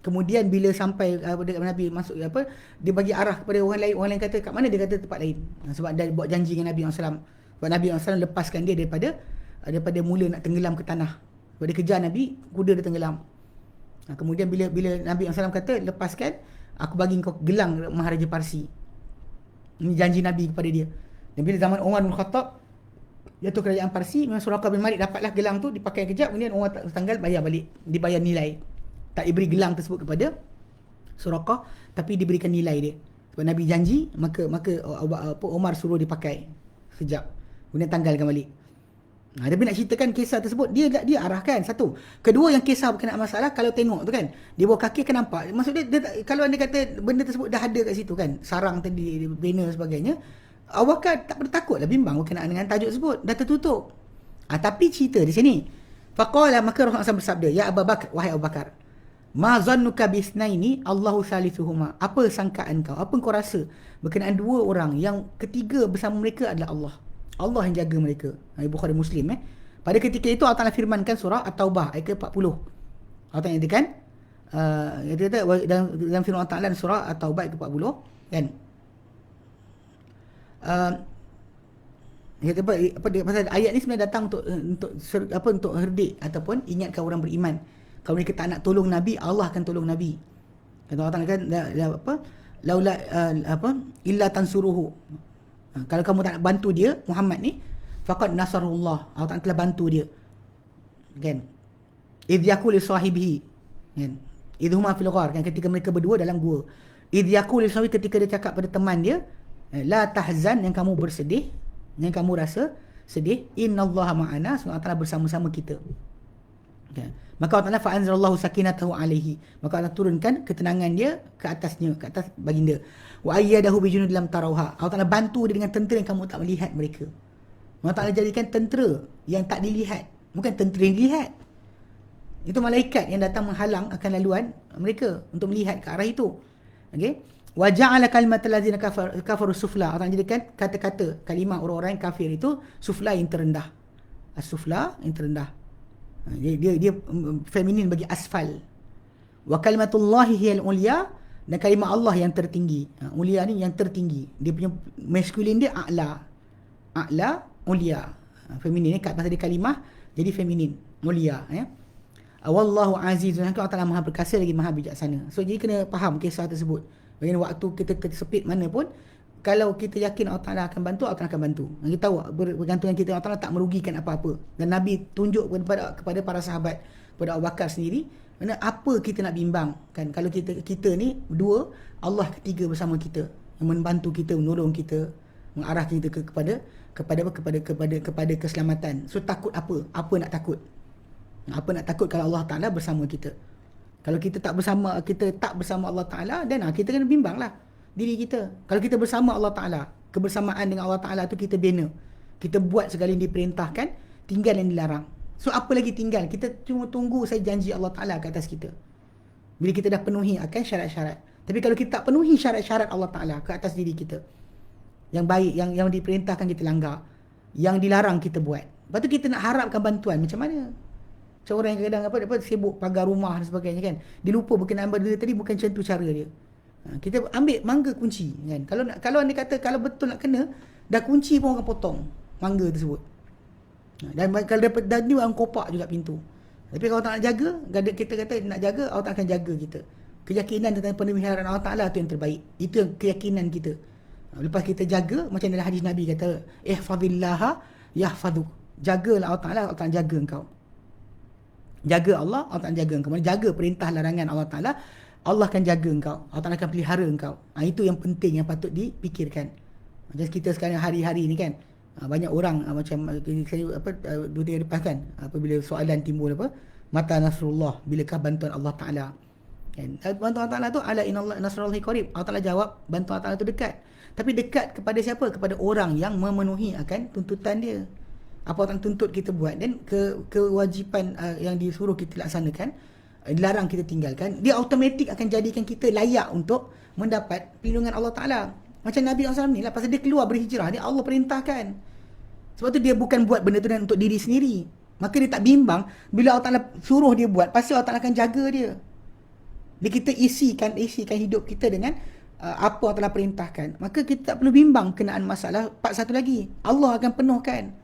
Kemudian bila sampai dekat Nabi masuk apa, dia bagi arah kepada orang lain kata kat mana, dia kata tempat lain. Sebab dia buat janji dengan Nabi SAW. Sebab Nabi SAW lepaskan dia daripada mula nak tenggelam ke tanah. Sebab dia kejar Nabi, kuda dia tenggelam. Kemudian bila Nabi SAW kata, lepaskan, aku bagi kau gelang Maharaja Parsi. Ini janji Nabi kepada dia. Dan bila zaman Umar bin Khattab jatuh kerajaan Parsi, memang Suraqah bin Malik dapatlah gelang tu, dipakai kejap, kemudian Umar tanggal bayar balik, dibayar nilai. Tak diberi gelang tersebut kepada Suraqah, tapi diberikan nilai dia. Sebab Nabi janji, maka Umar suruh dipakai sekejap, kemudian tanggalkan balik. Tapi nak ceritakan kisah tersebut, dia arahkan satu. Kedua, yang kisah berkenaan masalah, kalau tengok tu kan, dia bawah kaki akan nampak. Maksud dia kalau anda kata benda tersebut dah ada kat situ kan, sarang tadi, banner sebagainya, Abu Bakar tak perlu takut lah, bimbang berkenaan dengan tajuk tersebut, dah tertutup. Tapi cerita di sini, faqala, maka Rasulullah SAW bersabda, ya Abu Bakar, wahai Abu Bakar, ma zannuka bisnaini Allahu salisuhuma. Apa sangkaan kau, apa kau rasa berkenaan dua orang yang ketiga bersama mereka adalah Allah. Allah yang jaga mereka. Bukhari Muslim. Pada ketika itu Allah Ta'ala firmankan surah At-Taubah ayat ke-40. Allah Ta'ala nyatakan, dalam firman Allah Ta'ala surah At-Taubah ayat ke-40 kan, pasal ayat ni sebenarnya datang untuk herdik ataupun ingatkan orang beriman. Kalau mereka tak nak tolong Nabi, Allah akan tolong Nabi. Kata Allah Ta'ala kan, laula illa tansuruhu. Kalau kamu tak nak bantu dia, Muhammad ni, faqad nasarullah, Allah Ta'ala telah bantu dia. Kan? Idh yaqul li sahibihi. Kan? Idhuma fil ghar, kan, ketika mereka berdua dalam gua. Idh yaqul li sahibihi, ketika dia cakap pada teman dia, la tahzan, yang kamu bersedih, yang kamu rasa sedih, innallaha ma'ana, Allah Ta'ala bersama-sama kita. Okay. Maka Allah Ta'ala fa'anzalallahu sakinatahu alaihi, maka Allah turunkan ketenangan dia ke atasnya, ke atas baginda. Wa ayyadahu bijunudin lam tarauha, Allah Ta'ala bantu dia dengan tentera yang kamu tak melihat mereka. Allah Ta'ala jadikan tentera yang tak dilihat, bukan tentera yang dilihat. Itu malaikat yang datang menghalang akan laluan mereka untuk melihat ke arah itu. Okey. Wa ja'ala kalimatal ladzina kafaru sufla, Allah Ta'ala jadikan kata-kata kalimah orang-orang yang kafir itu sufla, yang terendah. As-sufla, yang terendah. Dia feminin bagi asfal. Wa kalimatullahi hiyal ulya, dan kalimah Allah yang tertinggi. Ulia ni yang tertinggi. Dia punya maskulin dia a'la. A'la, ulia. Feminin ni, pasal dia kalimah jadi feminin, mulia, ya. Wallahu azizun, Allah Ta'ala Maha perkasa lagi Maha bijaksana. So jadi kena faham kisah tersebut. Bagaimana waktu kita kesepit mana pun, kalau kita yakin Allah Ta'ala akan bantu, Allah Ta'ala akan bantu. Dan kita tahu bergantungan kita Allah Ta'ala tak merugikan apa-apa. Dan Nabi tunjuk kepada para sahabat, kepada Abu Bakar sendiri, mana apa kita nak bimbang kan, kalau kita ni dua, Allah ketiga bersama kita, yang membantu kita, menolong kita, mengarah kita kepada keselamatan. So takut apa nak takut? Apa nak takut kalau Allah Ta'ala bersama kita? Kalau kita tak bersama Allah Ta'ala, dan kita kena bimbang lah diri kita. Kalau kita bersama Allah Ta'ala, kebersamaan dengan Allah Ta'ala tu kita bina, kita buat segala yang diperintahkan, tinggal yang dilarang. So apa lagi tinggal? Kita cuma tunggu saya janji Allah Ta'ala ke atas kita, bila kita dah penuhi akan syarat-syarat. Tapi kalau kita tak penuhi syarat-syarat Allah Ta'ala ke atas diri kita, yang baik, yang diperintahkan kita langgar, yang dilarang kita buat, lepas tu kita nak harapkan bantuan, macam mana? Macam orang yang kadang sibuk pagar rumah dan sebagainya kan, dia lupa berkenaan benda tadi, bukan macam tu cara dia. Kita ambil mangga kunci kan. Kalau anda kata kalau betul nak kena, dah kunci pun orang potong mangga tersebut. Dan kalau dapat dan ni orang kopak juga pintu. Tapi kalau tak nak jaga, kita kata nak jaga, Allah tak akan jaga kita. Keyakinan tentang pemeliharaan Allah Ta'ala tu yang terbaik. Itu yang keyakinan kita. Lepas kita jaga, macam dalam hadis Nabi kata, ihfazillaha yahfazuk. Jagalah Allah Ta'ala, Allah Ta'ala jaga engkau. Jaga Allah, Allah Ta'ala jaga engkau. Jaga perintah larangan Allah Ta'ala, Allah akan jaga engkau. Allah Ta'ala akan pelihara engkau. Itu yang penting, yang patut dipikirkan. Macam kita sekarang hari-hari ni kan, banyak orang macam saya 2-3 hari lepas kan, apabila soalan timbul mata nasrullah, bilakah bantuan Allah Ta'ala kan? Bantuan Allah Ta'ala tu ala innallaha nasrullahi qarib. Allah Ta'ala jawab bantuan Allah Ta'ala tu dekat. Tapi dekat kepada siapa? Kepada orang yang memenuhi akan tuntutan dia. Apa orang tuntut kita buat, dan kewajipan yang disuruh kita laksanakan, dilarang kita tinggalkan, dia automatik akan jadikan kita layak untuk mendapat perlindungan Allah Ta'ala. Macam Nabi SAW ni lah, pasal dia keluar berhijrah, dia Allah perintahkan. Sebab tu dia bukan buat benda tu untuk diri sendiri. Maka dia tak bimbang bila Allah Ta'ala suruh dia buat, pasti Allah Ta'ala akan jaga dia. Dia kita isikan hidup kita dengan apa Allah Ta'ala perintahkan. Maka kita tak perlu bimbang kenaan masalah. Part satu lagi, Allah akan penuhkan.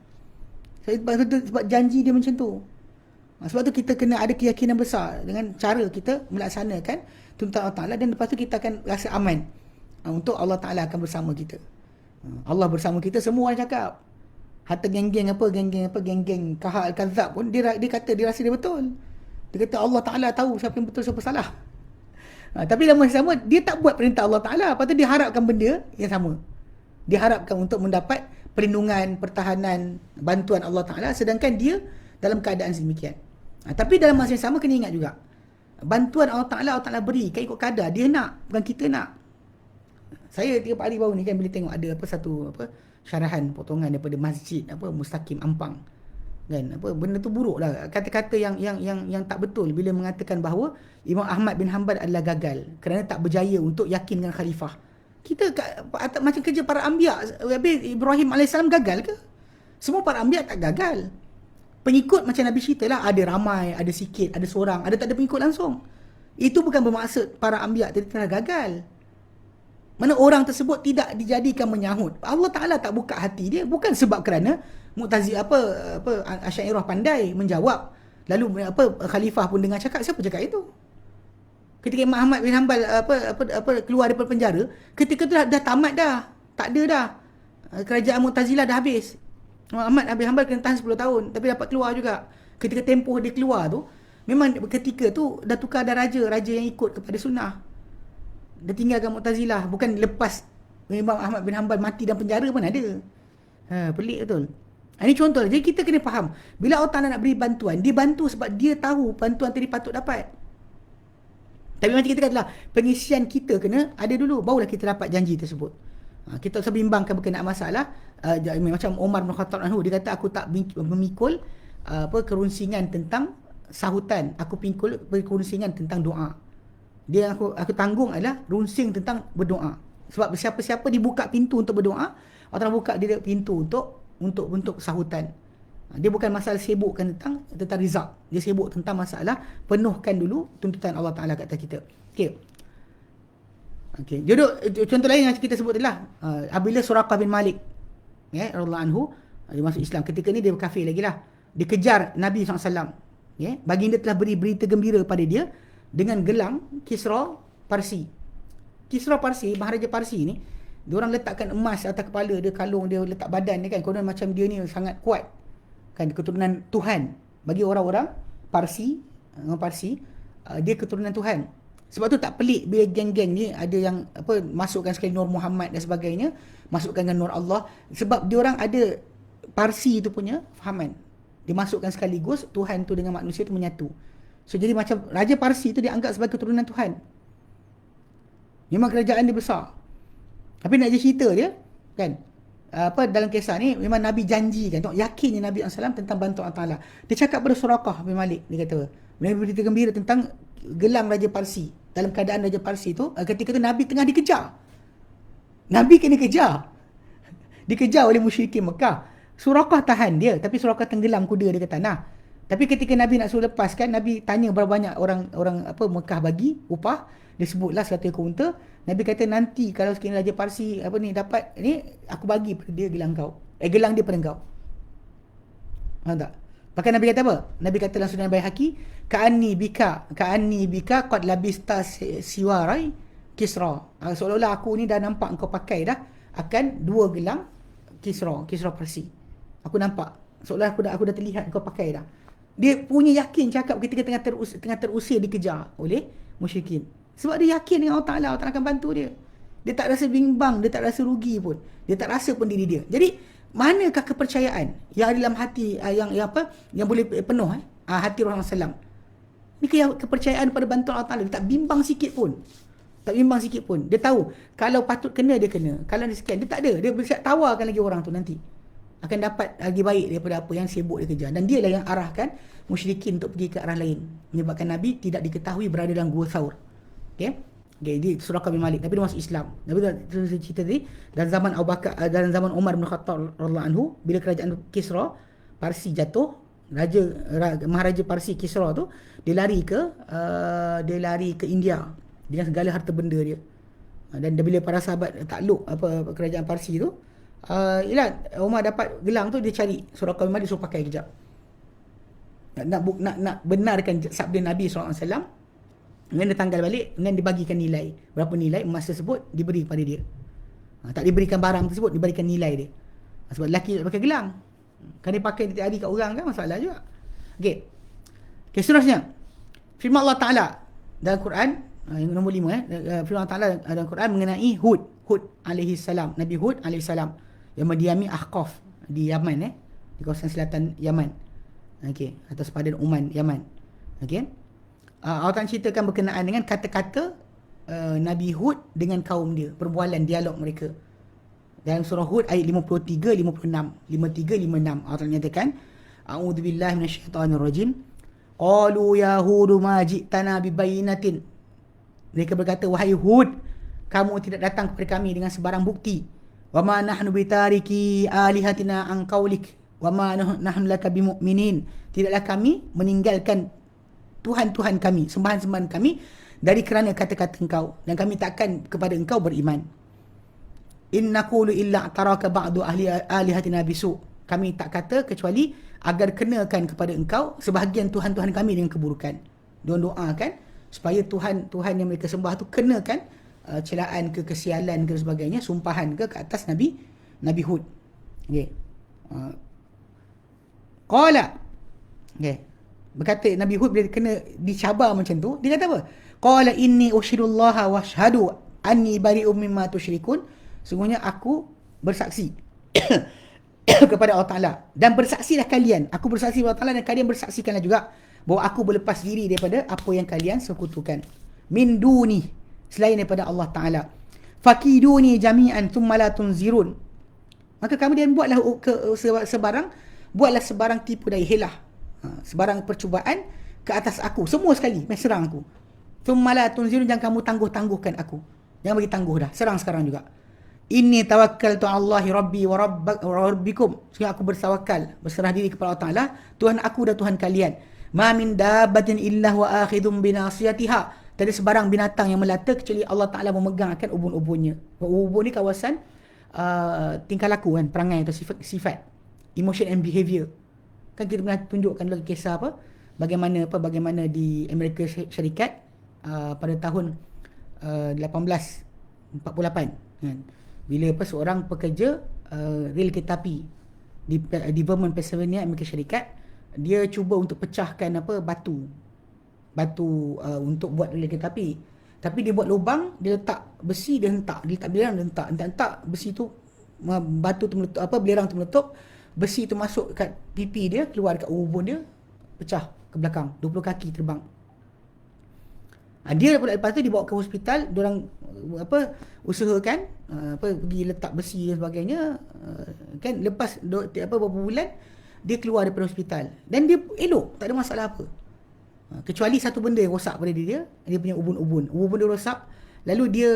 Sebab janji dia macam tu. Sebab tu kita kena ada keyakinan besar dengan cara kita melaksanakan tuntutan Allah Ta'ala, dan lepas tu kita akan rasa aman untuk Allah Ta'ala akan bersama kita. Allah bersama kita, semua orang cakap. Hatta geng-geng Kahal Al-Kazab pun dia kata dia rasa dia betul. Dia kata Allah Ta'ala tahu siapa yang betul siapa salah. Tapi dalam masa sama dia tak buat perintah Allah Ta'ala. Lepas tu dia harapkan benda yang sama. Dia harapkan untuk mendapat perlindungan, pertahanan, bantuan Allah Ta'ala, sedangkan dia dalam keadaan sedemikian. Tapi dalam masa yang sama kena ingat juga, bantuan Allah Ta'ala beri kan ikut kadar dia nak, bukan kita nak. Saya 3-4 hari baru ni kan, bila tengok ada satu syarahan potongan daripada Masjid Mustaqim Ampang kan, benda tu buruk lah, kata-kata yang tak betul bila mengatakan bahawa Imam Ahmad bin Hanbal adalah gagal kerana tak berjaya untuk yakin dengan khalifah. Kita macam kerja para anbiya. Habis Ibrahim AS gagal ke? Semua para anbiya tak gagal. Pengikut macam Nabi cerita lah, ada ramai, ada sikit, ada seorang, ada tak ada pengikut langsung. Itu bukan bermaksud para anbiya telah gagal. Mana orang tersebut tidak dijadikan menyahut. Allah Ta'ala tak buka hati dia, bukan sebab kerana Mu'tazili Asy'ariyah pandai menjawab. Lalu khalifah pun dengar cakap, siapa cakap itu? Ketika Imam Ahmad bin Hanbal keluar daripada penjara, ketika tu dah tamat dah. Tak ada dah. Kerajaan Mu'tazilah dah habis. Ahmad bin Hanbal kena tahan 10 tahun, tapi dapat keluar juga. Ketika tempoh dia keluar tu, memang ketika tu dah tukar ada raja yang ikut kepada sunnah. Dia tinggalkan Mu'tazilah. Bukan lepas Imam Ahmad bin Hanbal mati dalam penjara pun ada. Pelik betul. Ini contoh. Jadi kita kena faham, bila Allah Ta'ala nak beri bantuan, dia bantu sebab dia tahu bantuan tadi patut dapat. Tapi macam kita katalah, pengisian kita kena ada dulu, barulah kita dapat janji tersebut. Kita usah bimbangkan berkenaan masalah. Macam Umar bin Khattab anhu, dia kata aku tak memikul kerunsingan tentang sahutan, aku pikul kerunsingan tentang doa. Dia aku tanggung adalah runsing tentang berdoa. Sebab siapa-siapa dibuka pintu untuk berdoa, Allah buka dia pintu untuk sahutan. Dia bukan masalah sibukkan tentang rizq. Dia sibuk tentang masalah penuhkan dulu tuntutan Allah Ta'ala kat atas kita. Okey. Contoh lain yang kita sebut adalah apabila Suraqah bin Malik radhiyallahu anhu dia masuk Islam. Ketika ni dia kafir lagi lah. Dia kejar Nabi SAW. Baginda telah beri berita gembira pada dia dengan gelang Kisra Parsi. Kisra Parsi, Maharaja Parsi ni, diorang letakkan emas atas kepala dia, kalung dia, letak badan dia kan. Konon macam dia ni sangat kuat. Kan, keturunan Tuhan. Bagi orang-orang Parsi, dia keturunan Tuhan. Sebab tu tak pelik bila geng-geng ni ada yang masukkan sekali Nur Muhammad dan sebagainya, masukkan dengan Nur Allah, sebab diorang ada Parsi tu punya fahaman. Dia masukkan sekaligus Tuhan tu dengan manusia tu menyatu. So jadi macam Raja Parsi tu dianggap sebagai keturunan Tuhan. Memang kerajaan dia besar. Tapi nak je cerita dia kan, dalam kisah ni memang Nabi janjikan, yakinnya Nabi SAW tentang bantuan Allah Ta'ala. Dia cakap pada Suraqah bin Malik, dia kata Nabi berita gembira tentang gelang Raja Parsi. Dalam keadaan Raja Parsi tu, ketika tu Nabi tengah dikejar. Nabi kena kejar. Dikejar oleh musyrikin Mekah. Suraqah tahan dia, tapi Suraqah tenggelam kuda dia ke tanah. Tapi ketika Nabi nak suruh lepaskan, Nabi tanya berapa banyak orang Mekah bagi upah. Dia sebutlah 100 ekor unta. Nabi kata nanti kalau sekiranya Raja Parsi apa ni dapat ni, aku bagi pada dia gelang kau. Gelang dia pada kau. Faham tak? Bahkan Nabi kata apa? Nabi kata langsung dalam Baihaqi, ka'anni bika qad labista siwarai Kisra. Seolah-olah aku ni dah nampak kau pakai dah akan dua gelang Kisra Parsi. Aku nampak. Seolah aku dah terlihat kau pakai dah. Dia punya yakin cakap ketika tengah terusir dikejar oleh musyrikin. Sebab dia yakin dengan Allah Ta'ala akan bantu dia. Dia tak rasa bimbang, dia tak rasa rugi pun. Dia tak rasa pun diri dia. Jadi, manakah kepercayaan yang ada dalam hati yang boleh penuh hati Rasulullah SAW? Ni kepercayaan pada bantuan Allah Ta'ala. Dia tak bimbang sikit pun. Dia tahu kalau patut kena dia kena. Kalau dia sekian, dia tak ada. Dia bersiap tawarkan lagi orang tu nanti. Akan dapat lagi baik daripada apa yang sibuk dia kejar. Dan dia lah yang arahkan musyrikin untuk pergi ke arah lain. Menyebabkan Nabi tidak diketahui berada dalam Gua Thawr. Okay, di surah Qabil Malik. Nabi dia masuk Islam. Nabi dah cerita tadi, dalam zaman Abu Bakar, dalam zaman Umar bin Khattab radhiyallahu anhu, bila kerajaan Kisra Parsi jatuh, Maharaja Parsi Kisra tu, dia lari ke India dengan segala harta benda dia. Dan bila para sahabat takluk kerajaan Parsi tu, Umar dapat gelang tu, dia cari surah Qabil Malik, suruh pakai kejap. Nak benarkan sabda Nabi SAW. Kemudian dia tanggal balik, kemudian dibagikan nilai. Berapa nilai emas tersebut diberi kepada dia. Tak diberikan barang tersebut, diberikan nilai dia. Sebab lelaki tak pakai gelang. Kan dia pakai tiap hari kat orang kan, masalah juga. Okey, seterusnya. Firman Allah Ta'ala dalam Quran, yang nombor 5 firman Allah Ta'ala dalam Quran mengenai Hud alaihi salam. Nabi Hud alaihi salam yang mendiami Ahqaf di Yaman, di kawasan selatan Yaman. Okey, atau sepadan Oman, Yaman. Okey. Allah Ta'ala ceritakan berkenaan dengan kata-kata Nabi Hud dengan kaum dia, perbualan dialog mereka. Dalam surah Hud ayat 53, 56, 53, 56, Allah Ta'ala nyatakan, A'udzubillahi minasyaitonirrajim. Qalu ya Hud ma ji'tana bibayinatin. Mereka berkata, wahai Hud, kamu tidak datang kepada kami dengan sebarang bukti. Wa ma nahnu bitariki alihatina an qaulik wa ma nahnu laka bimu'minin. Tidaklah kami meninggalkan Tuhan-Tuhan kami, sembahan-sembahan kami dari kerana kata-kata engkau, dan kami takkan kepada engkau beriman. In naqulu illa taraka ba'du ahli alihatina bisu. Kami tak kata kecuali agar kenakan kepada engkau sebahagian Tuhan-Tuhan kami dengan keburukan. Doakan supaya Tuhan yang mereka sembah tu kenakan celaan ke, kesialan ke sebagainya, sumpahan ke atas Nabi Hud. Okey. Qala. Okey. Berkata Nabi Hud bila kena dicabar macam tu, dia kata apa? Qala inni ushidullaha wa ashhadu anni bari'um mimma tusyrikun. Sungguhnya aku bersaksi kepada Allah Ta'ala, dan bersaksilah kalian. Aku bersaksi kepada Allah Ta'ala dan kalian bersaksikanlah juga bahawa aku berlepas diri daripada apa yang kalian sekutukan. Min duni, selain daripada Allah Ta'ala. Fakiduni jami'an thumma la tunzirun. Maka kemudian buatlah sebarang tipu daya helah, sebarang percubaan ke atas aku, semua sekali mai serang aku. Thumma la tunzirun, jangan kamu tangguh-tangguhkan aku. Jangan bagi tangguh dah, serang sekarang juga. Inni tawakkaltu 'ala Allahi rabbi wa rabbikum. Sehingga aku berserah diri kepada Allah Ta'ala, Tuhan aku dan Tuhan kalian. Ma min dabbatin illa wa akhidhum binasiyatiha. Tiada sebarang binatang yang melata kecuali Allah Ta'ala memegang akan ubun-ubunnya. Ubun ni kawasan tingkah laku kan, perangai atau sifat, emotion and behavior. Kan kita pernah tunjukkan lagi kisah bagaimana di Amerika Syarikat pada tahun 1848 kan, bila seorang pekerja rel kereta api di Vermont, Pennsylvania, Amerika Syarikat, dia cuba untuk pecahkan batu untuk buat rel kereta api. Tapi dia buat lubang, dia letak besi, dia hentak besi tu, batu tu meletup, belerang tu meletup, besi tu masuk kat pipi dia, keluar kat ubun dia, pecah ke belakang, 20 kaki terbang. Dia lepas tu dibawa ke hospital, diorang usahakan pergi letak besi dan sebagainya, kan lepas beberapa bulan dia keluar daripada hospital dan dia elok, tak ada masalah apa. Kecuali satu benda yang rosak pada dia punya ubun dia rosak, lalu dia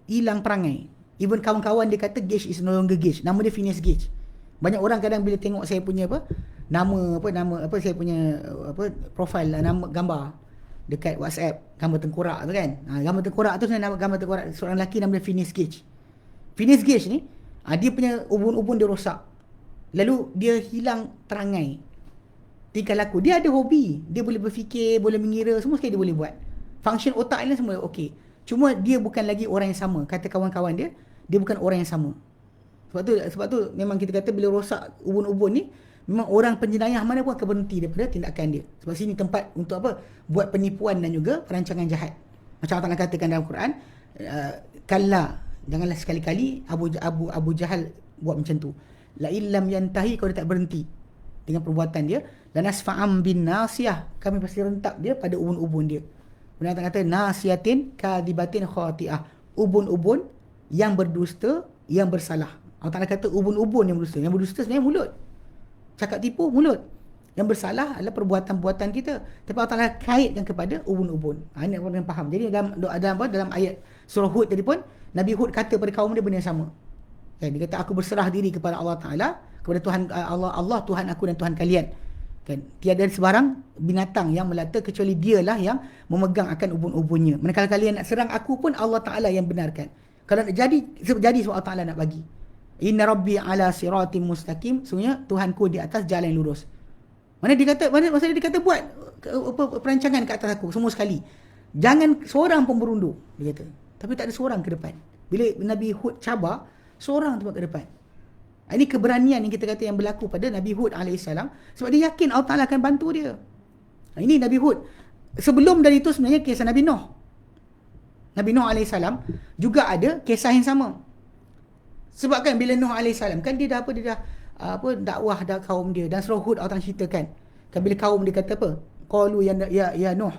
hilang perangai. Even kawan-kawan dia kata Gage is no longer Gage, nama dia Phineas Gage. Banyak orang kadang bila tengok saya punya nama saya punya profile, nama gambar, dekat WhatsApp, gambar tengkorak tu kan. Gambar tengkorak tu sebenarnya gambar tengkorak seorang lelaki nama dia Phineas Gage. Phineas Gage ni, dia punya ubun-ubun dia rosak. Lalu dia hilang terangai. Tingkah laku. Dia ada hobi. Dia boleh berfikir, boleh mengira, semua sekali dia boleh buat. Function otak dia semua okey. Cuma dia bukan lagi orang yang sama. Kata kawan-kawan dia, dia bukan orang yang sama. Sebab tu memang kita kata bila rosak ubun-ubun ni, memang orang penjenayah mana pun akan berhenti daripada tindakan dia. Sebab sini tempat untuk apa? Buat penipuan dan juga perancangan jahat. Macam Allah Ta'ala katakan dalam Quran, kalla, janganlah sekali-kali Abu Jahal buat macam tu. La illam yantahi, kalau dia tak berhenti dengan perbuatan dia, lanasfa'am bin nasiyah, kami pasti rentak dia pada ubun-ubun dia. Benar kata nasiyatin kadibatin khati'ah, ubun-ubun yang berdusta, yang bersalah. Allah Ta'ala kata ubun-ubun yang berdusta. Yang berdusta sebenarnya mulut, cakap tipu mulut. Yang bersalah adalah perbuatan-perbuatan kita. Tapi Allah Ta'ala kaitkan kepada ubun-ubun. Ini orang yang faham. Jadi dalam ayat surah Hud tadi pun, Nabi Hud kata pada kaum dia benda yang sama. Dia kata, aku berserah diri kepada Allah Ta'ala, kepada Tuhan Allah Tuhan aku dan Tuhan kalian. Kan, tiada sebarang binatang yang melata kecuali dialah yang memegang akan ubun-ubunnya. Manakala kalian nak serang aku pun, Allah Ta'ala yang benarkan. Kalau nak jadi sebab Allah Ta'ala nak bagi. Inna rabbi ala siratim mustaqim, sebenarnya Tuhanku di atas jalan yang lurus. Mana dia kata, maksudnya dia kata buat perancangan ke atas aku semua sekali. Jangan seorang pun berundur, dia kata. Tapi tak ada seorang ke depan. Bila Nabi Hud cabar, seorang tu ke depan. Ini keberanian yang kita kata yang berlaku pada Nabi Hud AS. Sebab dia yakin Allah Ta'ala akan bantu dia. Ini Nabi Hud. Sebelum dari itu sebenarnya kisah Nabi Nuh. Nabi Nuh AS juga ada kisah yang sama. Sebab kan bila Nuh AS kan dia dah dakwah dah kaum dia. Dan surah Hud Allah ceritakan. Kan bila kaum dia kata apa? Qalu ya Nuh.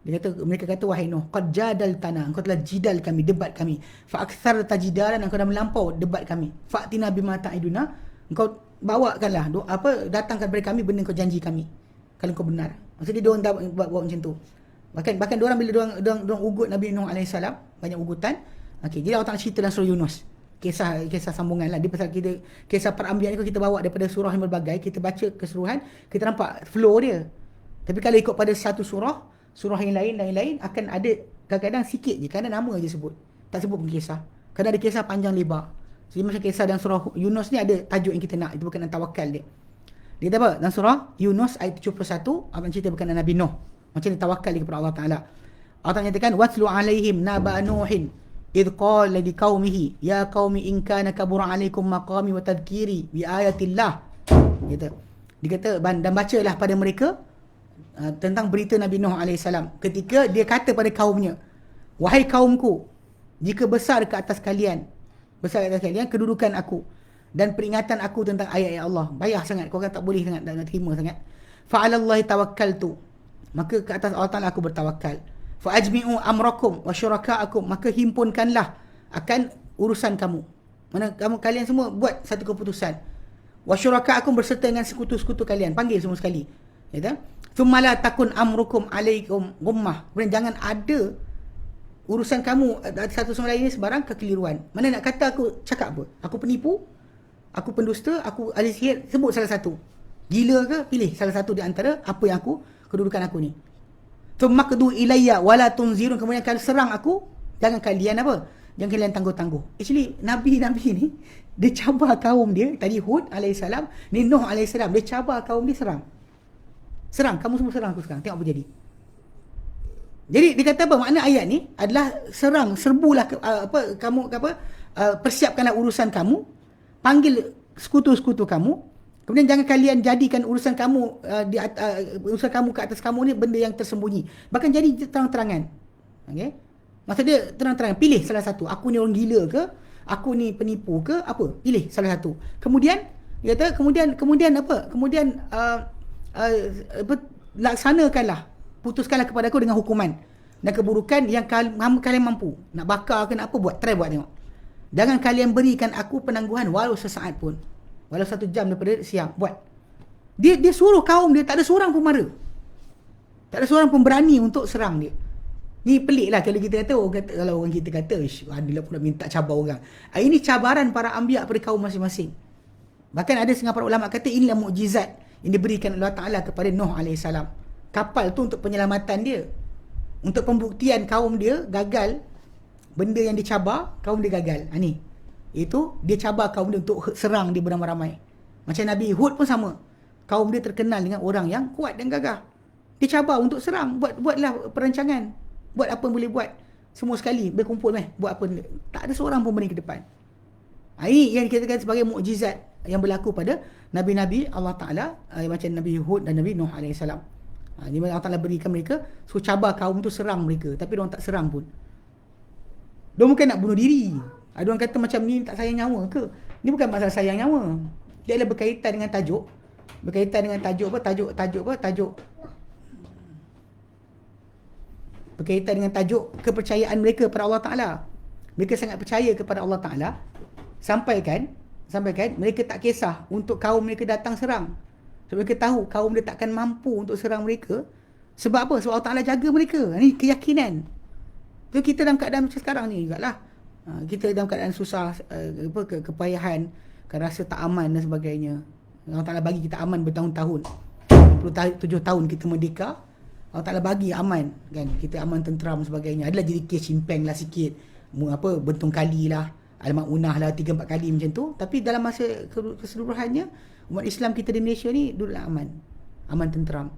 Mereka kata, wahai Nuh, qad jadaltana, engkau telah jidal kami, debat kami. Fa aktsarta jidalan, engkau dah melampau debat kami. Fa'tina bima ta'iduna, engkau bawakanlah datangkan kepada kami benda engkau janji kami. Kalau engkau benar. Maksudnya dia orang dah buat macam tu. Bahkan dia orang bila dia orang ugut Nabi Nuh alaihi salam, banyak ugutan. Okey, jadi Allah Taala cerita dalam surah Yunus. Kisah sambungan lah. Dia pasal kita kisah perambian ni kita bawa daripada surah yang berbagai, kita baca keseluruhan, kita nampak flow dia. Tapi kalau ikut pada satu surah yang lain akan ada kadang-kadang sikit je, kadang nama je sebut, tak sebut pun kisah. Kadang ada kisah panjang lebar. Jadi macam kisah dalam surah Yunus ni ada tajuk yang kita nak, itu berkenaan tawakal dia. Dia kata apa? Dalam surah Yunus ayat 71, abang cerita berkenaan Nabi Nuh, macam dia tawakal kepada Allah Ta'ala. Allah Ta'ala nyatakan, watlu alaihim naba nuhin idh qala liqaumihi ya qaumi in kana kabura alaikum maqami wa tadhkiri bi ayatillah. Dia kata dan bacalah pada mereka tentang berita Nabi Nuh AS ketika dia kata pada kaumnya, wahai kaumku, jika besar ke atas kalian kedudukan aku dan peringatan aku tentang ayat-ayat Allah, payah sangat, kau kan tak boleh sangat, nak terima sangat. Fa'alallahi tawakkaltu, maka ke atas Allah Ta'ala aku bertawakal. Fa'ajmi'u amrakum wa syuraka'akum, maka himpunkanlah akan urusan kamu. Mana kalian semua buat satu keputusan. Wa syuraka'akum, berserta dengan sekutu-sekutu kalian, panggil semua sekali. Ya. Thumma la takun amrukum alaikum gummah. Kemudian jangan ada urusan kamu satu sama lain ni sebarang kekeliruan. Mana nak kata aku cakap apa? Aku penipu, aku pendusta, aku ahli sihir, sebut salah satu. Gila ke? Pilih salah satu di antara apa yang kedudukan aku ni. Thumma qdu ilayya wala tunzirun, kemudian kalian serang aku, jangan kalian jangan kalian tangguh-tangguh. Actually nabi ni dia cabar kaum dia, tadi Hud alaihissalam, ni Nuh alaihissalam, dia cabar kaum dia, serang, kamu semua serang aku sekarang, tengok apa jadi. Jadi dia kata apa? Makna ayat ni adalah serbulah persiapkanlah urusan kamu, panggil sekutu-sekutu kamu, kemudian jangan kalian jadikan urusan kamu urusan kamu ke atas kamu ni benda yang tersembunyi. Bahkan jadi terang-terangan. Okey? Maksud dia terang-terangan, pilih salah satu. Aku ni orang gila ke? Aku ni penipu ke? Apa? Pilih salah satu. Kemudian dia kata kemudian laksanakanlah, putuskanlah kepada aku dengan hukuman dan keburukan yang kalian mampu. Nak bakar ke nak apa, try buat tengok. Jangan kalian berikan aku penangguhan walau sesaat pun, walau 1 jam daripada siang, buat. Dia suruh kaum dia, tak ada seorang pun mara, tak ada seorang pun berani untuk serang dia. Ni pelik lah kalau kita kata, kalau orang kita kata adalah pun nak minta cabar orang. Ini cabaran para anbiya pada kaum masing-masing. Bahkan ada setengah para ulama kata inilah mukjizat yang diberikan Allah Ta'ala kepada Nuh AS. Kapal tu untuk penyelamatan dia. Untuk pembuktian kaum dia gagal, benda yang dicabar, kaum dia gagal. Ni. Itu dia cabar kaum dia untuk serang dia beramai-ramai. Macam Nabi Hud pun sama. Kaum dia terkenal dengan orang yang kuat dan gagah. Dia cabar untuk serang, buatlah perancangan. Buat apa yang boleh buat. Semua sekali berkumpul buat apa. Tak ada seorang pun berani ke depan. Ini yang dikatakan sebagai mukjizat yang berlaku pada Nabi-Nabi Allah Ta'ala, macam Nabi Hud dan Nabi Nuh AS. Di mana Allah Ta'ala berikan mereka, so cabar kaum tu serang mereka, tapi diorang tak serang pun. Diorang bukan nak bunuh diri. Ada orang kata macam ni tak sayang nyawa ke? Ni bukan masalah sayang nyawa. Dia adalah berkaitan dengan tajuk. Berkaitan dengan tajuk apa? Tajuk. Berkaitan dengan tajuk kepercayaan mereka kepada Allah Ta'ala. Mereka sangat percaya kepada Allah Ta'ala. Sampaikan mereka tak kisah untuk kaum mereka datang serang. Sebab mereka tahu kaum dia takkan mampu untuk serang mereka. Sebab apa? Sebab Allah Ta'ala jaga mereka. Ini keyakinan. So, kita dalam keadaan macam sekarang ni jugalah. Kita dalam keadaan susah, kepayahan, rasa tak aman dan sebagainya. Allah Ta'ala bagi kita aman bertahun-tahun. 7 tahun kita merdeka. Allah Ta'ala bagi aman. Kan? Kita aman, tenteram sebagainya. Adalah jadi kes cimpeng lah sikit. Bentung kali lah. Alamat unah lah 3-4 kali macam tu. Tapi dalam masa keseluruhannya, umat Islam kita di Malaysia ni duduklah aman. Aman, tenteram.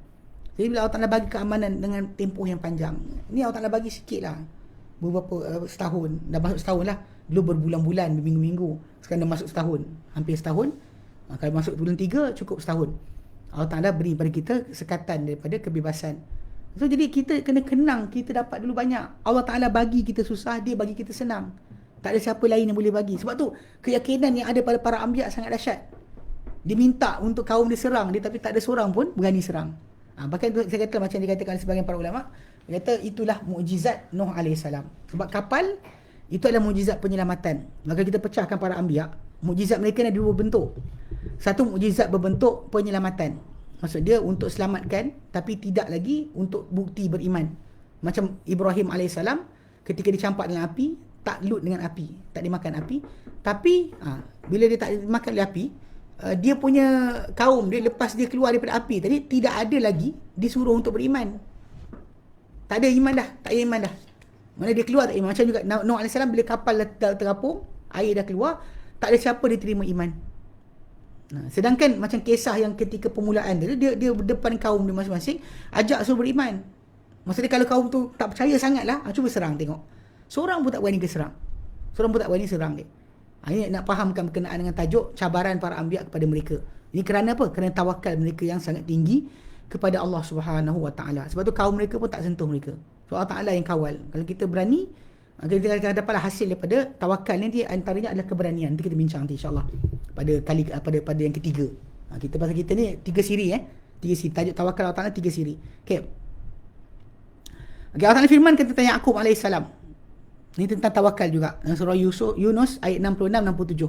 Jadi bila Allah Ta'ala bagi keamanan dengan tempoh yang panjang, ni Allah Ta'ala bagi sikit lah. Beberapa setahun. Dah masuk setahun lah. Dulu berbulan-bulan, berminggu-minggu. Sekarang dah masuk setahun. Hampir setahun. Kalau masuk bulan 3, cukup setahun. Allah Ta'ala beri pada kita sekatan daripada kebebasan. So jadi kita kena kenang, kita dapat dulu banyak. Allah Ta'ala bagi kita susah, dia bagi kita senang. Tak ada siapa lain yang boleh bagi. Sebab tu keyakinan yang ada pada para anbiya sangat dahsyat. Dia minta untuk kaum dia serang dia, tapi tak ada seorang pun berani serang. Bahkan saya kata macam dikatakan sebagian para ulama, dia kata itulah mukjizat Nuh AS. Sebab kapal itu adalah mukjizat penyelamatan. Maka kita pecahkan para anbiya, mukjizat mereka ada 2 bentuk. Satu mukjizat berbentuk penyelamatan. Maksud dia untuk selamatkan, tapi tidak lagi untuk bukti beriman. Macam Ibrahim AS ketika dicampak dalam api, takluk dengan api, tak dimakan api. Tapi bila dia tak dimakan oleh api, dia punya kaum dia lepas dia keluar daripada api tadi, tidak ada lagi disuruh untuk beriman. Tak ada iman dah, tak ada iman dah. Mana dia keluar tak iman. Macam juga Nuh AS bila kapal terapung, air dah keluar, tak ada siapa dia terima iman. Sedangkan macam kisah yang ketika permulaan dia depan kaum dia masing-masing, ajak suruh beriman. Maksudnya kalau kaum tu tak percaya sangatlah, cuba serang tengok. Seorang pun tak berani ke serang. Seorang pun tak berani serang dia. Ini nak fahamkan berkenaan dengan tajuk cabaran para anbiya kepada mereka. Ini kerana apa? Kerana tawakal mereka yang sangat tinggi kepada Allah Subhanahu Wa Taala. Sebab tu kaum mereka pun tak sentuh mereka. So Allah Taala yang kawal. Kalau kita berani, kita akan dapatlah hasil daripada tawakal ni. Dia antaranya adalah keberanian. Nanti kita bincang nanti insya-Allah pada yang ketiga. Kita pasal kita ni 3 siri 3 siri. Tajuk tawakal Allah Taala 3 siri. Okey. Allah Taala firmankan tentang Yaqub alaihissalam. Ini tentang tawakal juga. Dalam surah Yunus ayat 66-67.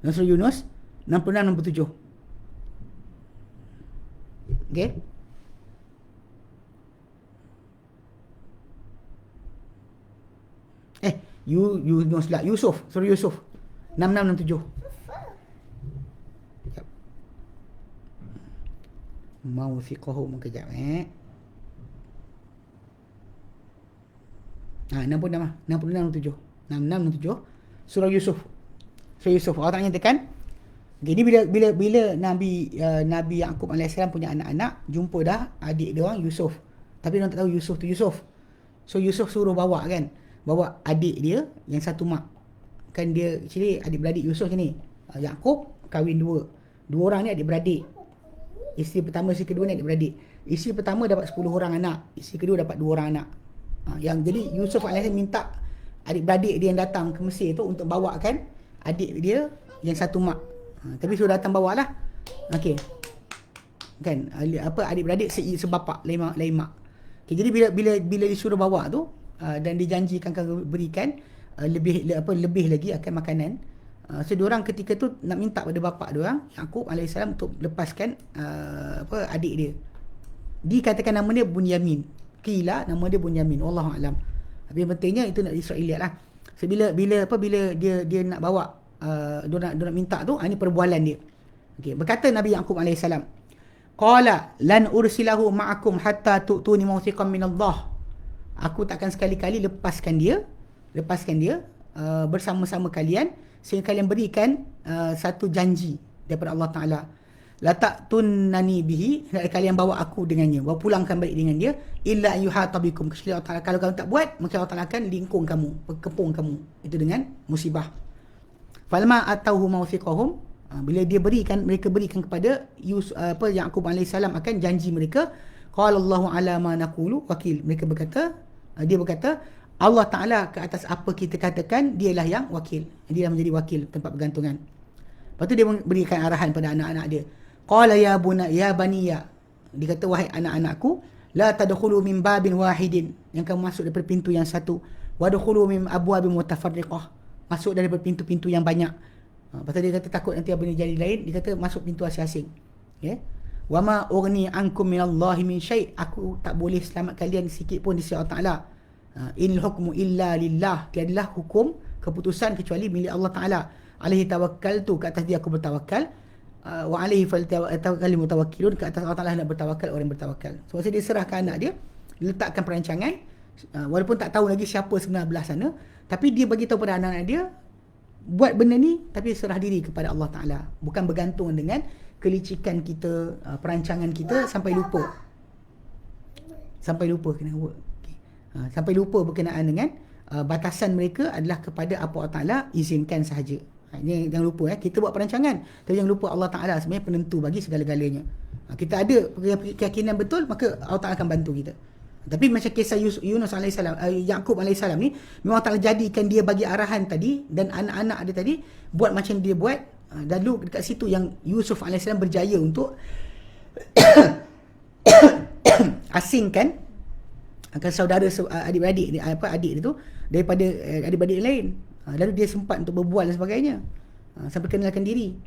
Dalam surah Yunus 66-67. Okey. Yunus lah. Yusuf. Surah Yusuf 66-67. Mau fiqahu kejap 66-67 surah Yusuf. Surah Yusuf Allah Ta'ala nyatakan, jadi bila Nabi Yaqub AS punya anak-anak jumpa dah adik dia orang Yusuf, tapi dia tak tahu Yusuf tu Yusuf. So Yusuf suruh bawa adik dia yang satu mak. Kan dia actually adik-beradik Yusuf ni. Yaqub kahwin dua orang ni adik-beradik. Isteri pertama, isteri kedua ni adik-beradik. Isteri pertama dapat 10 orang anak, isteri kedua dapat 2 orang anak. Yang jadi Yusuf AS minta adik-beradik dia yang datang ke Mesir tu untuk bawakan adik dia yang satu mak. Tapi suruh datang bawalah. Okey. Kan adik-beradik sebapak lain mak. Okay, jadi bila disuruh bawa tu dan dijanjikan akan berikan lebih lagi akan makanan. So diorang ketika tu nak minta pada bapa diorang Yaqub alaihissalam untuk lepaskan adik dia. Dikatakan nama dia Bunyamin. Qila nama dia Bunyamin. Wallahu alam. Tapi pentingnya itu nak Israeliat lah. So bila dia nak bawa dia nak minta tu, ini perbualan dia. Okey, berkata Nabi Yaqub alaihissalam, qala lan ursilahu ma'akum hatta tu'tuni mawthiqan min Allah aku takkan sekali-kali lepaskan dia bersama-sama kalian sehingga kalian berikan satu janji daripada Allah Ta'ala. La ta'tunnani bihi, kalian bawa aku dengannya, bawa pulangkan balik dengan dia, illa yuhata bikum, kecuali Allah Ta'ala, kalau kamu tak buat maka Allah Ta'ala akan lingkung kamu, kepung kamu itu dengan musibah. Falma atauhu mawthiqahum, bila dia berikan, mereka berikan kepada Yaqub AS akan janji mereka, qala Allahu ala ma naqulu wakil, mereka berkata, dia berkata Allah Ta'ala ke atas apa kita katakan dialah yang wakil, dia menjadi wakil tempat bergantungan. Lepas tu dia berikan arahan pada anak-anak dia, qala ya baniya, dia kata wahai anak-anakku, la tadkhulu min babin wahidin, yang kamu masuk daripada pintu yang satu, wadkhulu min abwabin mutafarriqah, masuk daripada pintu-pintu yang banyak. Pasal dia kata takut nanti apa ni jadi lain, dia kata masuk pintu asing-asing. Ya. Wa ma ughni ankum minallahi min syai', aku tak boleh selamat kalian sikit pun di sisi Allah Taala. In hukmu illa lillah, tiadalah hukum keputusan kecuali milik Allah Taala. Alaihi tawakkaltu, ke atas dia aku bertawakal. Wa alaihi falyatawakkalul mutawakkilun, ke atas Allah Taala nak bertawakal orang yang bertawakal. So masa dia serahkan anak dia, letakkan perancangan, walaupun tak tahu lagi siapa sebenar belah sana, tapi dia bagi tahu pada anak-anak dia, buat benda ni tapi serah diri kepada Allah Ta'ala, bukan bergantung dengan kelicikan kita, perancangan kita sampai lupa kena buat. Sampai lupa berkenaan dengan batasan mereka adalah kepada apa Allah Ta'ala izinkan sahaja. Ini jangan lupa, kita buat perancangan tapi jangan lupa Allah Ta'ala sebenarnya penentu bagi segala-galanya. Kita ada keyakinan betul, maka Allah Ta'ala akan bantu kita. Tapi macam kisah Yunus AS, Yaqub AS ni, memang Allah jadikan dia bagi arahan tadi, dan anak-anak dia tadi buat macam dia buat. Lalu dekat situ yang Yusuf AS berjaya untuk asingkan saudara adik-beradik adik dia tu daripada adik-beradik lain. Lalu dia sempat untuk berbual dan sebagainya, sampai kenalkan diri.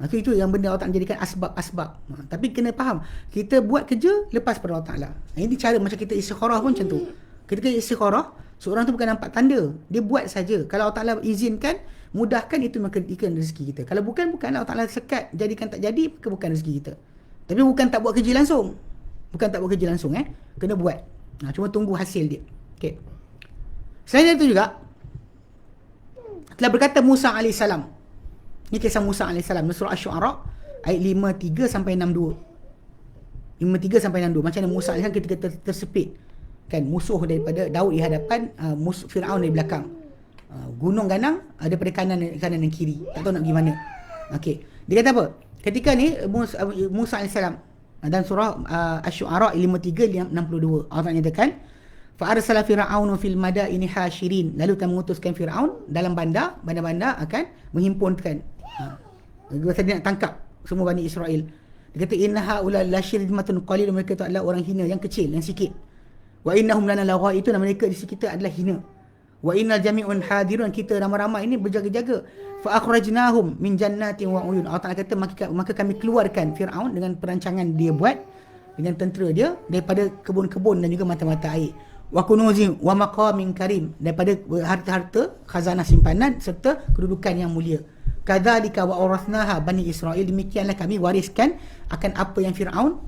Itu yang benda Allah Ta'ala jadikan asbab-asbab. Tapi kena faham, kita buat kerja lepas pada Allah Ta'ala. Ini cara macam kita istikharah pun macam tu. Ketika istikharah, seorang tu bukan nampak tanda, dia buat saja. Kalau Allah Ta'ala izinkan, mudahkan, itu maka ikan rezeki kita. Kalau bukan Allah Ta'ala sekat, jadikan tak jadi, maka bukan rezeki kita. Tapi bukan tak buat kerja langsung, kena buat. Cuma tunggu hasil dia. Okay. Selain itu juga, telah berkata Musa AS. Ini kisah Musa AS dalam surah Asy-Syu'ara ayat 53 sampai 62. 53 sampai 62. Macam mana Musa AS ketika tersepit, kan, musuh daripada Daud di hadapan, Firaun di belakang, gunung ganang daripada kanan dan kiri, tak tahu nak pergi mana. Okey, dia kata apa ketika ni Musa AS dan surah Asy-Syu'ara 53 62, Allah nyatakan, fa arsala fir'aunu fil madaini hasyirin, lalu kami mengutuskan Firaun dalam bandar-bandar akan menghimpunkan, dia nak tangkap semua Bani Israel. Dia kata inna haula la syirmatun qalil, mereka itu adalah orang hina yang kecil, yang sikit. Wa innahum lana lagha, itu mereka di sisi kita adalah hina. Wa innal jami'un hadirun, kita ramai-ramai ini berjaga-jaga. Fa akhrajnahum min jannatin wa uyun, Allah Ta'ala kata maka kami keluarkan Firaun dengan perancangan dia buat dengan tentera dia daripada kebun-kebun dan juga mata-mata air. Wa kunuzin wa maqamin karim, daripada harta-harta khazanah simpanan serta kedudukan yang mulia. Kadzalika wa awrathnaha Bani Israil, demikianlah kami wariskan akan apa yang Firaun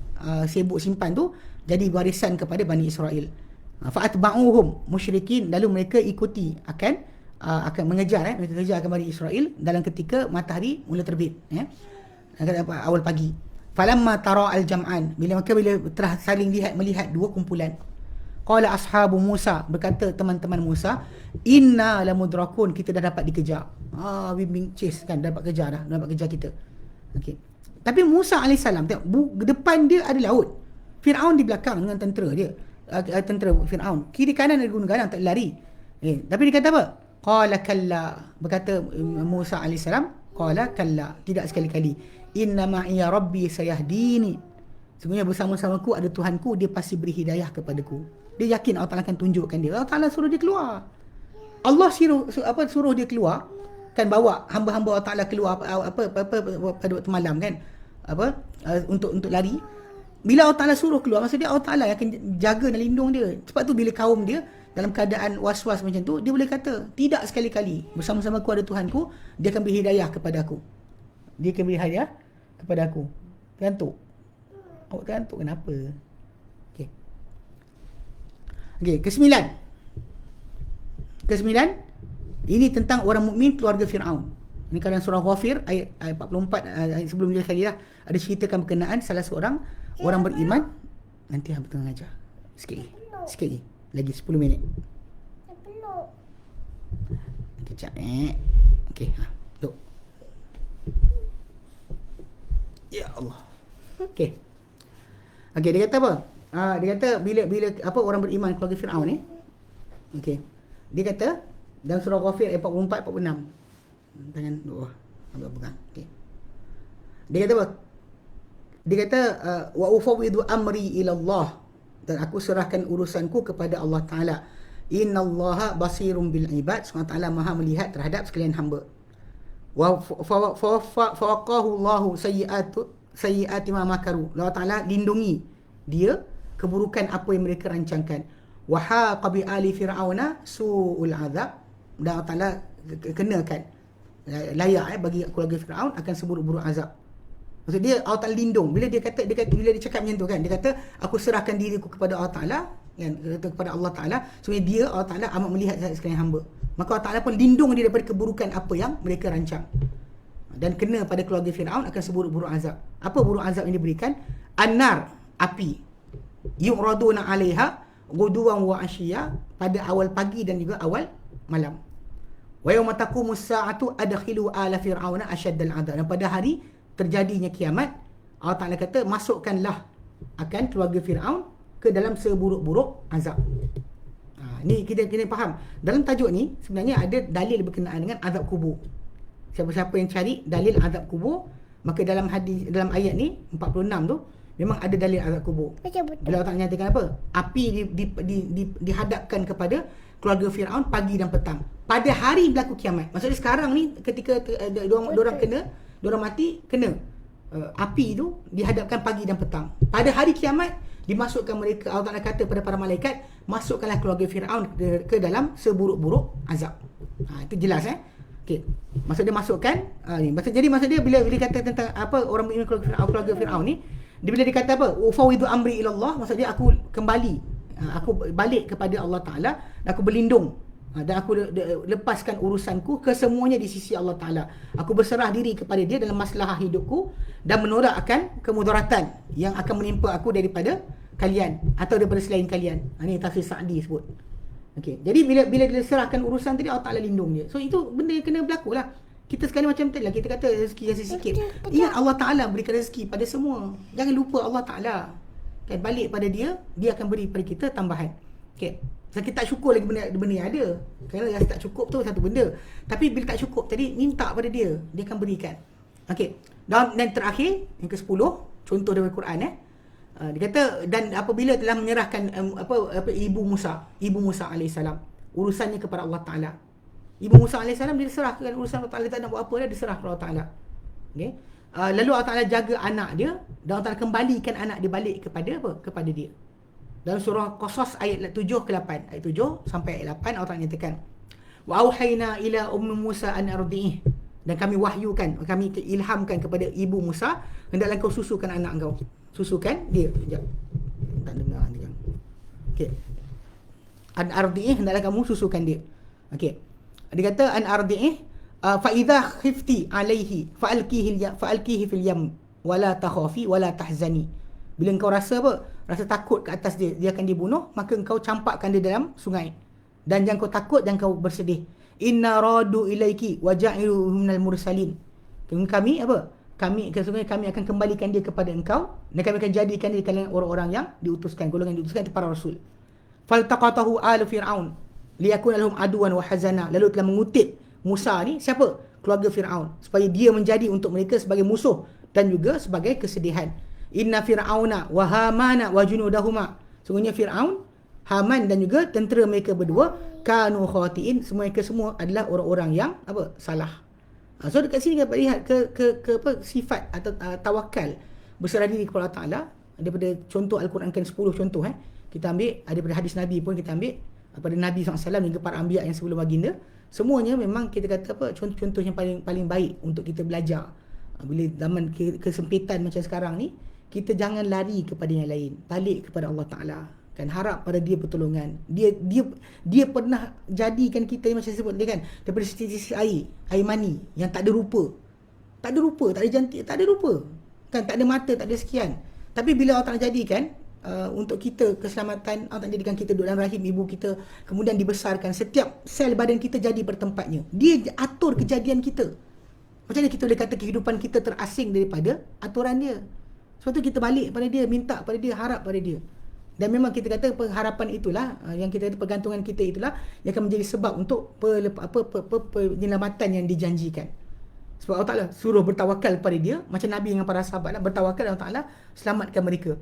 sibuk simpan tu, jadi warisan kepada Bani Israel. Fa atba'uhum musyrikin, lalu mereka ikuti akan mengejar mereka kejar akan Bani Israel dalam ketika matahari mula terbit, awal pagi. Falamma tara al-jam'an, bila telah saling melihat dua kumpulan, qala ashabu Musa, berkata teman-teman Musa, inna lamudrakun, kita dah dapat dikejar. We being chased, kan, dapat kejar kita. Okey. Tapi Musa AS tengok, depan dia ada laut, Firaun di belakang dengan tentera dia, tentera Firaun, kiri kanan ada gunung ganang, tak lari. Tapi dia kata apa? Qala kalla, berkata Musa AS, qala kalla, tidak sekali-kali, inna ma'iya rabbi sayahdini, sesungguhnya bersama-samaku ada Tuhanku, dia pasti beri hidayah kepadaku. Dia yakin Allah Ta'ala akan tunjukkan dia. Allah Ta'ala suruh dia keluar. Allah suruh dia keluar, kan, bawa hamba-hamba Allah Ta'ala keluar pada waktu malam, kan, untuk lari. Bila Allah Ta'ala suruh keluar, maksudnya Allah Ta'ala yang akan jaga dan lindung dia. Sebab tu bila kaum dia dalam keadaan was-was macam tu, dia boleh kata, tidak sekali-kali, bersama-sama aku ada Tuhanku, dia akan beri hidayah kepada aku. Tergantuk. Awak tergantuk kenapa? Okey, kesembilan ini tentang orang mukmin keluarga Firaun. Ini kalau surah Ghafir ayat 44, ayat sebelum dia tadi lah, ada ceritakan berkenaan salah seorang orang beriman. Nanti hang tengah ajar. Sikit lagi. Lagi 10 minit. Kejap Okey, duduk. Ya Allah. Okey. Okey, dia kata apa? Dia kata bila apa orang beriman keluarga Firaun ni. Okey. Dia kata dalam surah Ghafir ayat 44 46. Tangan bawah. Ambil pegang. Okey. Dia kata apa? Dia kata wa ufawwidu amri ila Allah, dan aku serahkan urusanku kepada Allah Taala. Innallaha basirun bil ibad, SWT Maha melihat terhadap sekalian hamba. Wa fawaqahu Allahu sayyiati ma makaru. Allah Taala lindungi dia keburukan apa yang mereka rancangkan. Wa haqa bi ali fir'auna su'ul azab, dan Allah Taala kenakan layak bagi keluarga Firaun akan seburuk-buruk azab. Maksud dia Allah Taala lindung. Bila dia cakap macam tu kan, dia kata aku serahkan diriku kepada Allah Taala, kan, kepada Allah Taala. Sebenarnya dia Allah Taala amat melihat sekalian hamba. Maka Allah Taala pun lindung dia daripada keburukan apa yang mereka rancang. Dan kena pada keluarga Firaun akan seburuk-buruk azab. Apa buruk azab yang diberikan? An-nar, api. Yu'raduna 'alaiha ghuduwan wa 'ashiyya, pada awal pagi dan juga awal malam. Wa yawma taqumus sa'atu adkhilu ala fir'auna ashaddal 'adab. Dan pada hari terjadinya kiamat, Allah Ta'ala kata masukkanlah akan keluarga Firaun ke dalam seburuk-buruk azab. Ni kita kena faham. Dalam tajuk ni sebenarnya ada dalil berkenaan dengan azab kubur. Siapa-siapa yang cari dalil azab kubur, maka dalam hadis, dalam ayat ni 46 tu memang ada dalil azab kubur. Bila Allah Ta'ala nyatakan apa? Api dihadapkan kepada keluarga Firaun pagi dan petang pada hari berlaku kiamat. Maksudnya sekarang ni ketika diorang kena, diorang mati, kena api tu dihadapkan pagi dan petang. Pada hari kiamat dimasukkan mereka, Allah Ta'ala kata pada para malaikat, masukkanlah keluarga Firaun ke dalam seburuk-buruk azab. Itu jelas okey. Maksud dia masukkan ni. Maksud dia bila kata tentang apa orang beriman keluarga Firaun ni, dia bila dia kata apa? Ufawidu amri ila Allah, maksud dia aku kembali, aku balik kepada Allah Ta'ala, dan aku berlindung, dan aku lepaskan urusanku kesemuanya di sisi Allah Ta'ala. Aku berserah diri kepada dia dalam masalah hidupku, dan menolak akan kemudaratan yang akan menimpa aku daripada kalian atau daripada selain kalian. Ini tafsir Sa'di sebut. Okey. Jadi bila dia serahkan urusan tadi, Allah Ta'ala lindung dia. So itu benda yang kena berlaku lah. Kita sekali macam tadi lah, kita kata rezeki yang sikit. Ingat Allah Ta'ala berikan rezeki pada semua. Jangan lupa Allah Ta'ala. Kan, balik pada dia, dia akan beri pada kita tambahan. Okey. So, kita tak syukur lagi benda yang ada. Kerana yang tak cukup tu satu benda. Tapi bila tak cukup tadi, minta pada dia, dia akan berikan. Okey. Dan terakhir, yang ke-10, contoh daripada Quran dia kata, dan apabila telah menyerahkan ibu Musa alaihissalam urusannya kepada Allah Ta'ala. Ibu Musa alaihissalam dia serahkan urusan Allah Ta'ala, dia tak nak buat apa dah, dia serah kepada Allah Ta'ala. Okey. Lalu Allah Ta'ala jaga anak dia, dan Allah Ta'ala kembalikan anak dia balik kepada apa? Kepada dia. Dalam surah Qasas ayat 7 ke 8. Ayat 7 sampai ayat 8 Allah Ta'ala nyatakan, wa auhayna ila ummi Musa an ardi'ih, dan kami wahyukan, kami ilhamkan kepada ibu Musa, hendaklah kau susukan anak kau. Susukan dia. Sekejap. Tak dengar dia. Okey. An ardi'ih, hendaklah kamu susukan dia. Okey. Dia kata an ardi'ih fa idza khifti alaihi fa'alqihi fil yam wala takhafi wala tahzani. Bila engkau rasa apa? Rasa takut ke atas dia, dia akan dibunuh, maka engkau campakkan dia dalam sungai. Dan jangan kau takut, jangan kau bersedih. Inna radu ilaiki wa ja'iluhu minal mursalin. Kami apa? Kami akan kembalikan dia kepada engkau, dan kami akan jadikan dia kalangan orang-orang yang diutuskan, golongan yang diutuskan itu para rasul. Faltaqatahu alu fir'aun liyakuna lahum aduwan wa hazana. Lalu telah mengutip Musa ni siapa? Keluarga Firaun, supaya dia menjadi untuk mereka sebagai musuh dan juga sebagai kesedihan. Inna fir'auna wa hamana wa junudahuma. Sungguhnya Firaun, Haman dan juga tentera mereka berdua, kanu khatiin, semua adalah orang-orang yang apa? Salah. So dekat sini kita lihat ke apa sifat atau tawakal, berserah diri kepada Allah Taala. Daripada contoh Al-Quran kan 10 contoh kita ambil, daripada hadis Nabi pun kita ambil, daripada Nabi SAW dan juga para anbiya yang sebelum baginda. Semuanya memang kita kata apa, contoh-contoh yang paling baik untuk kita belajar. Bila zaman kesempitan macam sekarang ni, kita jangan lari kepada yang lain, balik kepada Allah Taala. kan, harap pada dia pertolongan. Dia pernah jadikan kita macam saya sebut tadi kan, daripada sisi air mani yang tak ada rupa, tak ada jantik, tak ada rupa kan, tak ada mata, tak ada sekian. Tapi bila Allah Ta'ala jadikan untuk kita keselamatan, Allah Ta'ala jadikan kita duduk dalam rahim ibu kita, kemudian dibesarkan, setiap sel badan kita jadi bertempatnya. Dia atur kejadian kita. Macam mana kita boleh kata kehidupan kita terasing daripada aturan dia? Sebab tu kita balik pada dia, minta pada dia, harap pada dia. Dan memang kita kata pengharapan itulah, yang kita kata pergantungan kita itulah yang akan menjadi sebab untuk penyelamatan yang dijanjikan. Sebab Allah Ta'ala suruh bertawakal pada dia, macam Nabi dengan para sahabat lah, bertawakal Allah Ta'ala selamatkan mereka.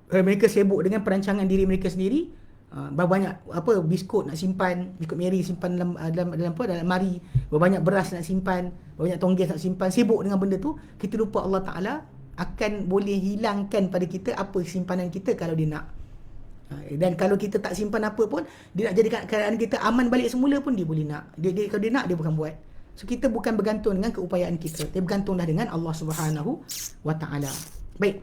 Mereka sibuk dengan perancangan diri mereka sendiri, banyak biskut nak simpan, biskut Mary simpan dalam mari, banyak beras nak simpan, banyak tonggeng nak simpan, sibuk dengan benda tu. Kita lupa Allah Ta'ala akan boleh hilangkan pada kita apa simpanan kita kalau dia nak. Dan kalau kita tak simpan apa pun, dia nak jadikan keadaan kita aman balik semula pun dia boleh nak. Dia kalau dia nak, dia bukan buat. So kita bukan bergantung dengan keupayaan kita, dia bergantunglah dengan Allah Subhanahu wa Ta'ala. Baik.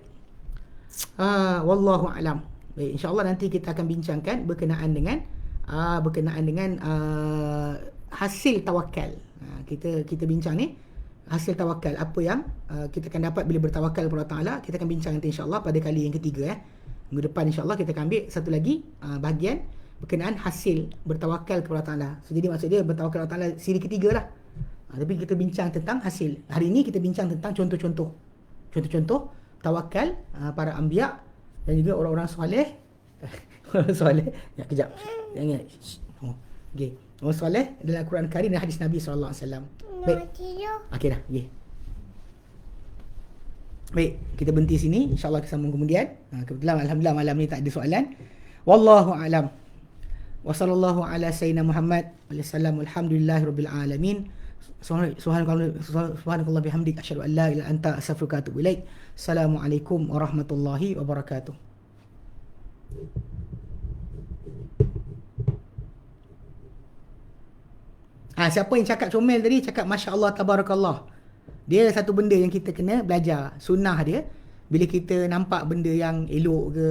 Wallahu a'lam. Baik, insya-Allah nanti kita akan bincangkan berkenaan dengan hasil tawakal. Kita bincang ni hasil tawakal, apa yang kita akan dapat bila bertawakal kepada Allah Ta'ala. Kita akan bincang nanti insya-Allah pada kali yang ketiga. Minggu depan insya-Allah kita akan ambil satu lagi bahagian berkenaan hasil bertawakal kepada Allah Ta'ala. So, jadi maksud dia bertawakal kepada Allah Ta'ala siri ketiga lah. Tapi kita bincang tentang hasil. Hari ini kita bincang tentang contoh-contoh tawakal para anbiya dan juga orang-orang soleh. Orang soleh. Ya, kejap. Jangan. Okey. Orang soleh dalam Quran Karim dan hadis Nabi sallallahu alaihi wasallam. Baik. Okey dah. Okey. Baik, kita berhenti sini. InsyaAllah kita sambung kemudian. Kebetulan alhamdulillah malam ni tak ada soalan. Wallahu a'lam. Wa sallallahu ala sayyidina Muhammad wa sallam. Alhamdulillahirabbil alamin. Subhanakallah bihamdik asyhadu an la ilaha illa anta astaghfiruka wa atubu ilaik. Assalamualaikum warahmatullahi wabarakatuh. Siapa yang cakap comel tadi, cakap masya-Allah tabarakallah. Dia satu benda yang kita kena belajar, sunnah dia. Bila kita nampak benda yang elok ke,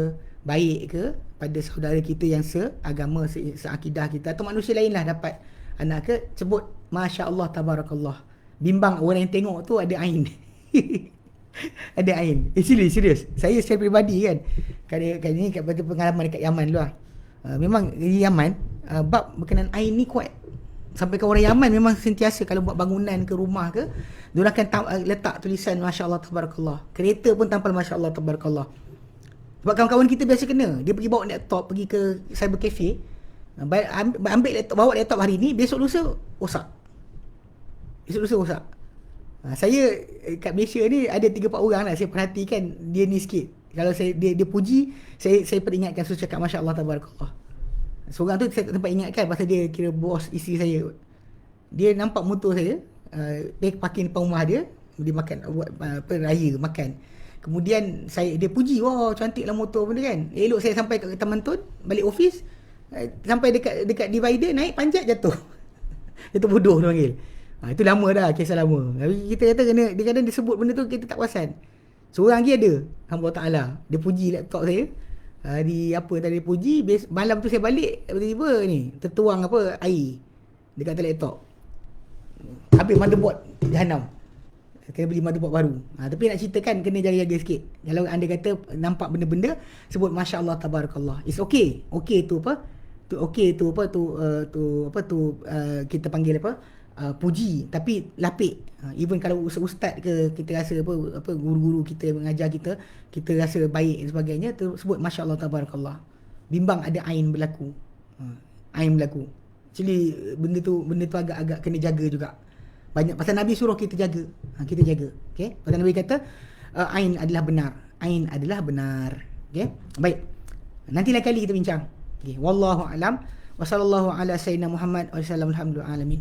baik ke pada saudara kita yang seagama, seakidah kita, atau manusia lain lah dapat anak ke, sebut masya-Allah tabarakallah. Bimbang orang yang tengok tu ada ain. Ada ain. Serius. Saya secara peribadi kan, kali ni kat pengalaman dekat Yaman dulu lah. Memang di Yaman bab berkenaan ain ni kuat. Sampai ke orang Yaman memang sentiasa kalau buat bangunan ke rumah ke, diorang akan letak tulisan masya-Allah tabarakallah. Kereta pun tampal masya-Allah tabarakallah. Sebab kawan-kawan kita biasa kena, dia pergi bawa laptop pergi ke cyber cafe, ambil laptop, bawa laptop hari ni, besok lusa rosak. Saya kat Malaysia ni ada 3-4 orang lah saya perhatikan dia ni sikit. Kalau dia puji, saya peringatkan, suruh cakap masya-Allah tabarakallah. Seorang tu saya tak tempat ingatkan pasal dia kira bos isteri saya. Dia nampak motor saya, dia parking depan rumah dia makan buat raya makan. Kemudian dia puji, wah cantiklah motor benda kan. Elok saya sampai kat Taman Tun, balik office, sampai dekat divider, naik panjat jatuh. Jatuh bodoh dia panggil. Itu lama dah, kisah lama. Tapi kita kata dia kadang disebut benda tu kita tak perasan. Seorang lagi ada, hamba Ta'ala, dia puji laptop saya. Dia puji, malam tu saya balik, tiba-tiba ni tertuang air dekat atas laptop. Habis motherboard jahanam. Kena beli motherboard baru. Tapi nak ceritakan kena jaga-jaga sikit. Kalau anda kata nampak benda-benda, sebut masya-Allah tabarakallah. It's okay. Okay tu kita panggil puji, tapi lapik. Even kalau ustaz ke, kita rasa guru-guru kita mengajar kita rasa baik dan sebagainya, sebut masya-Allah tabarakallah. Bimbang ada ain berlaku. Actually benda tu agak kena jaga juga. Banyak pasal Nabi suruh kita jaga. Kita jaga. Okey? Pasal Nabi kata ain adalah benar. Okey? Baik. Nanti lain kali kita bincang. Okey, wallahu alam. Wa sallallahu ala sayyidina Muhammad wa sallam alhamdulillah alamin.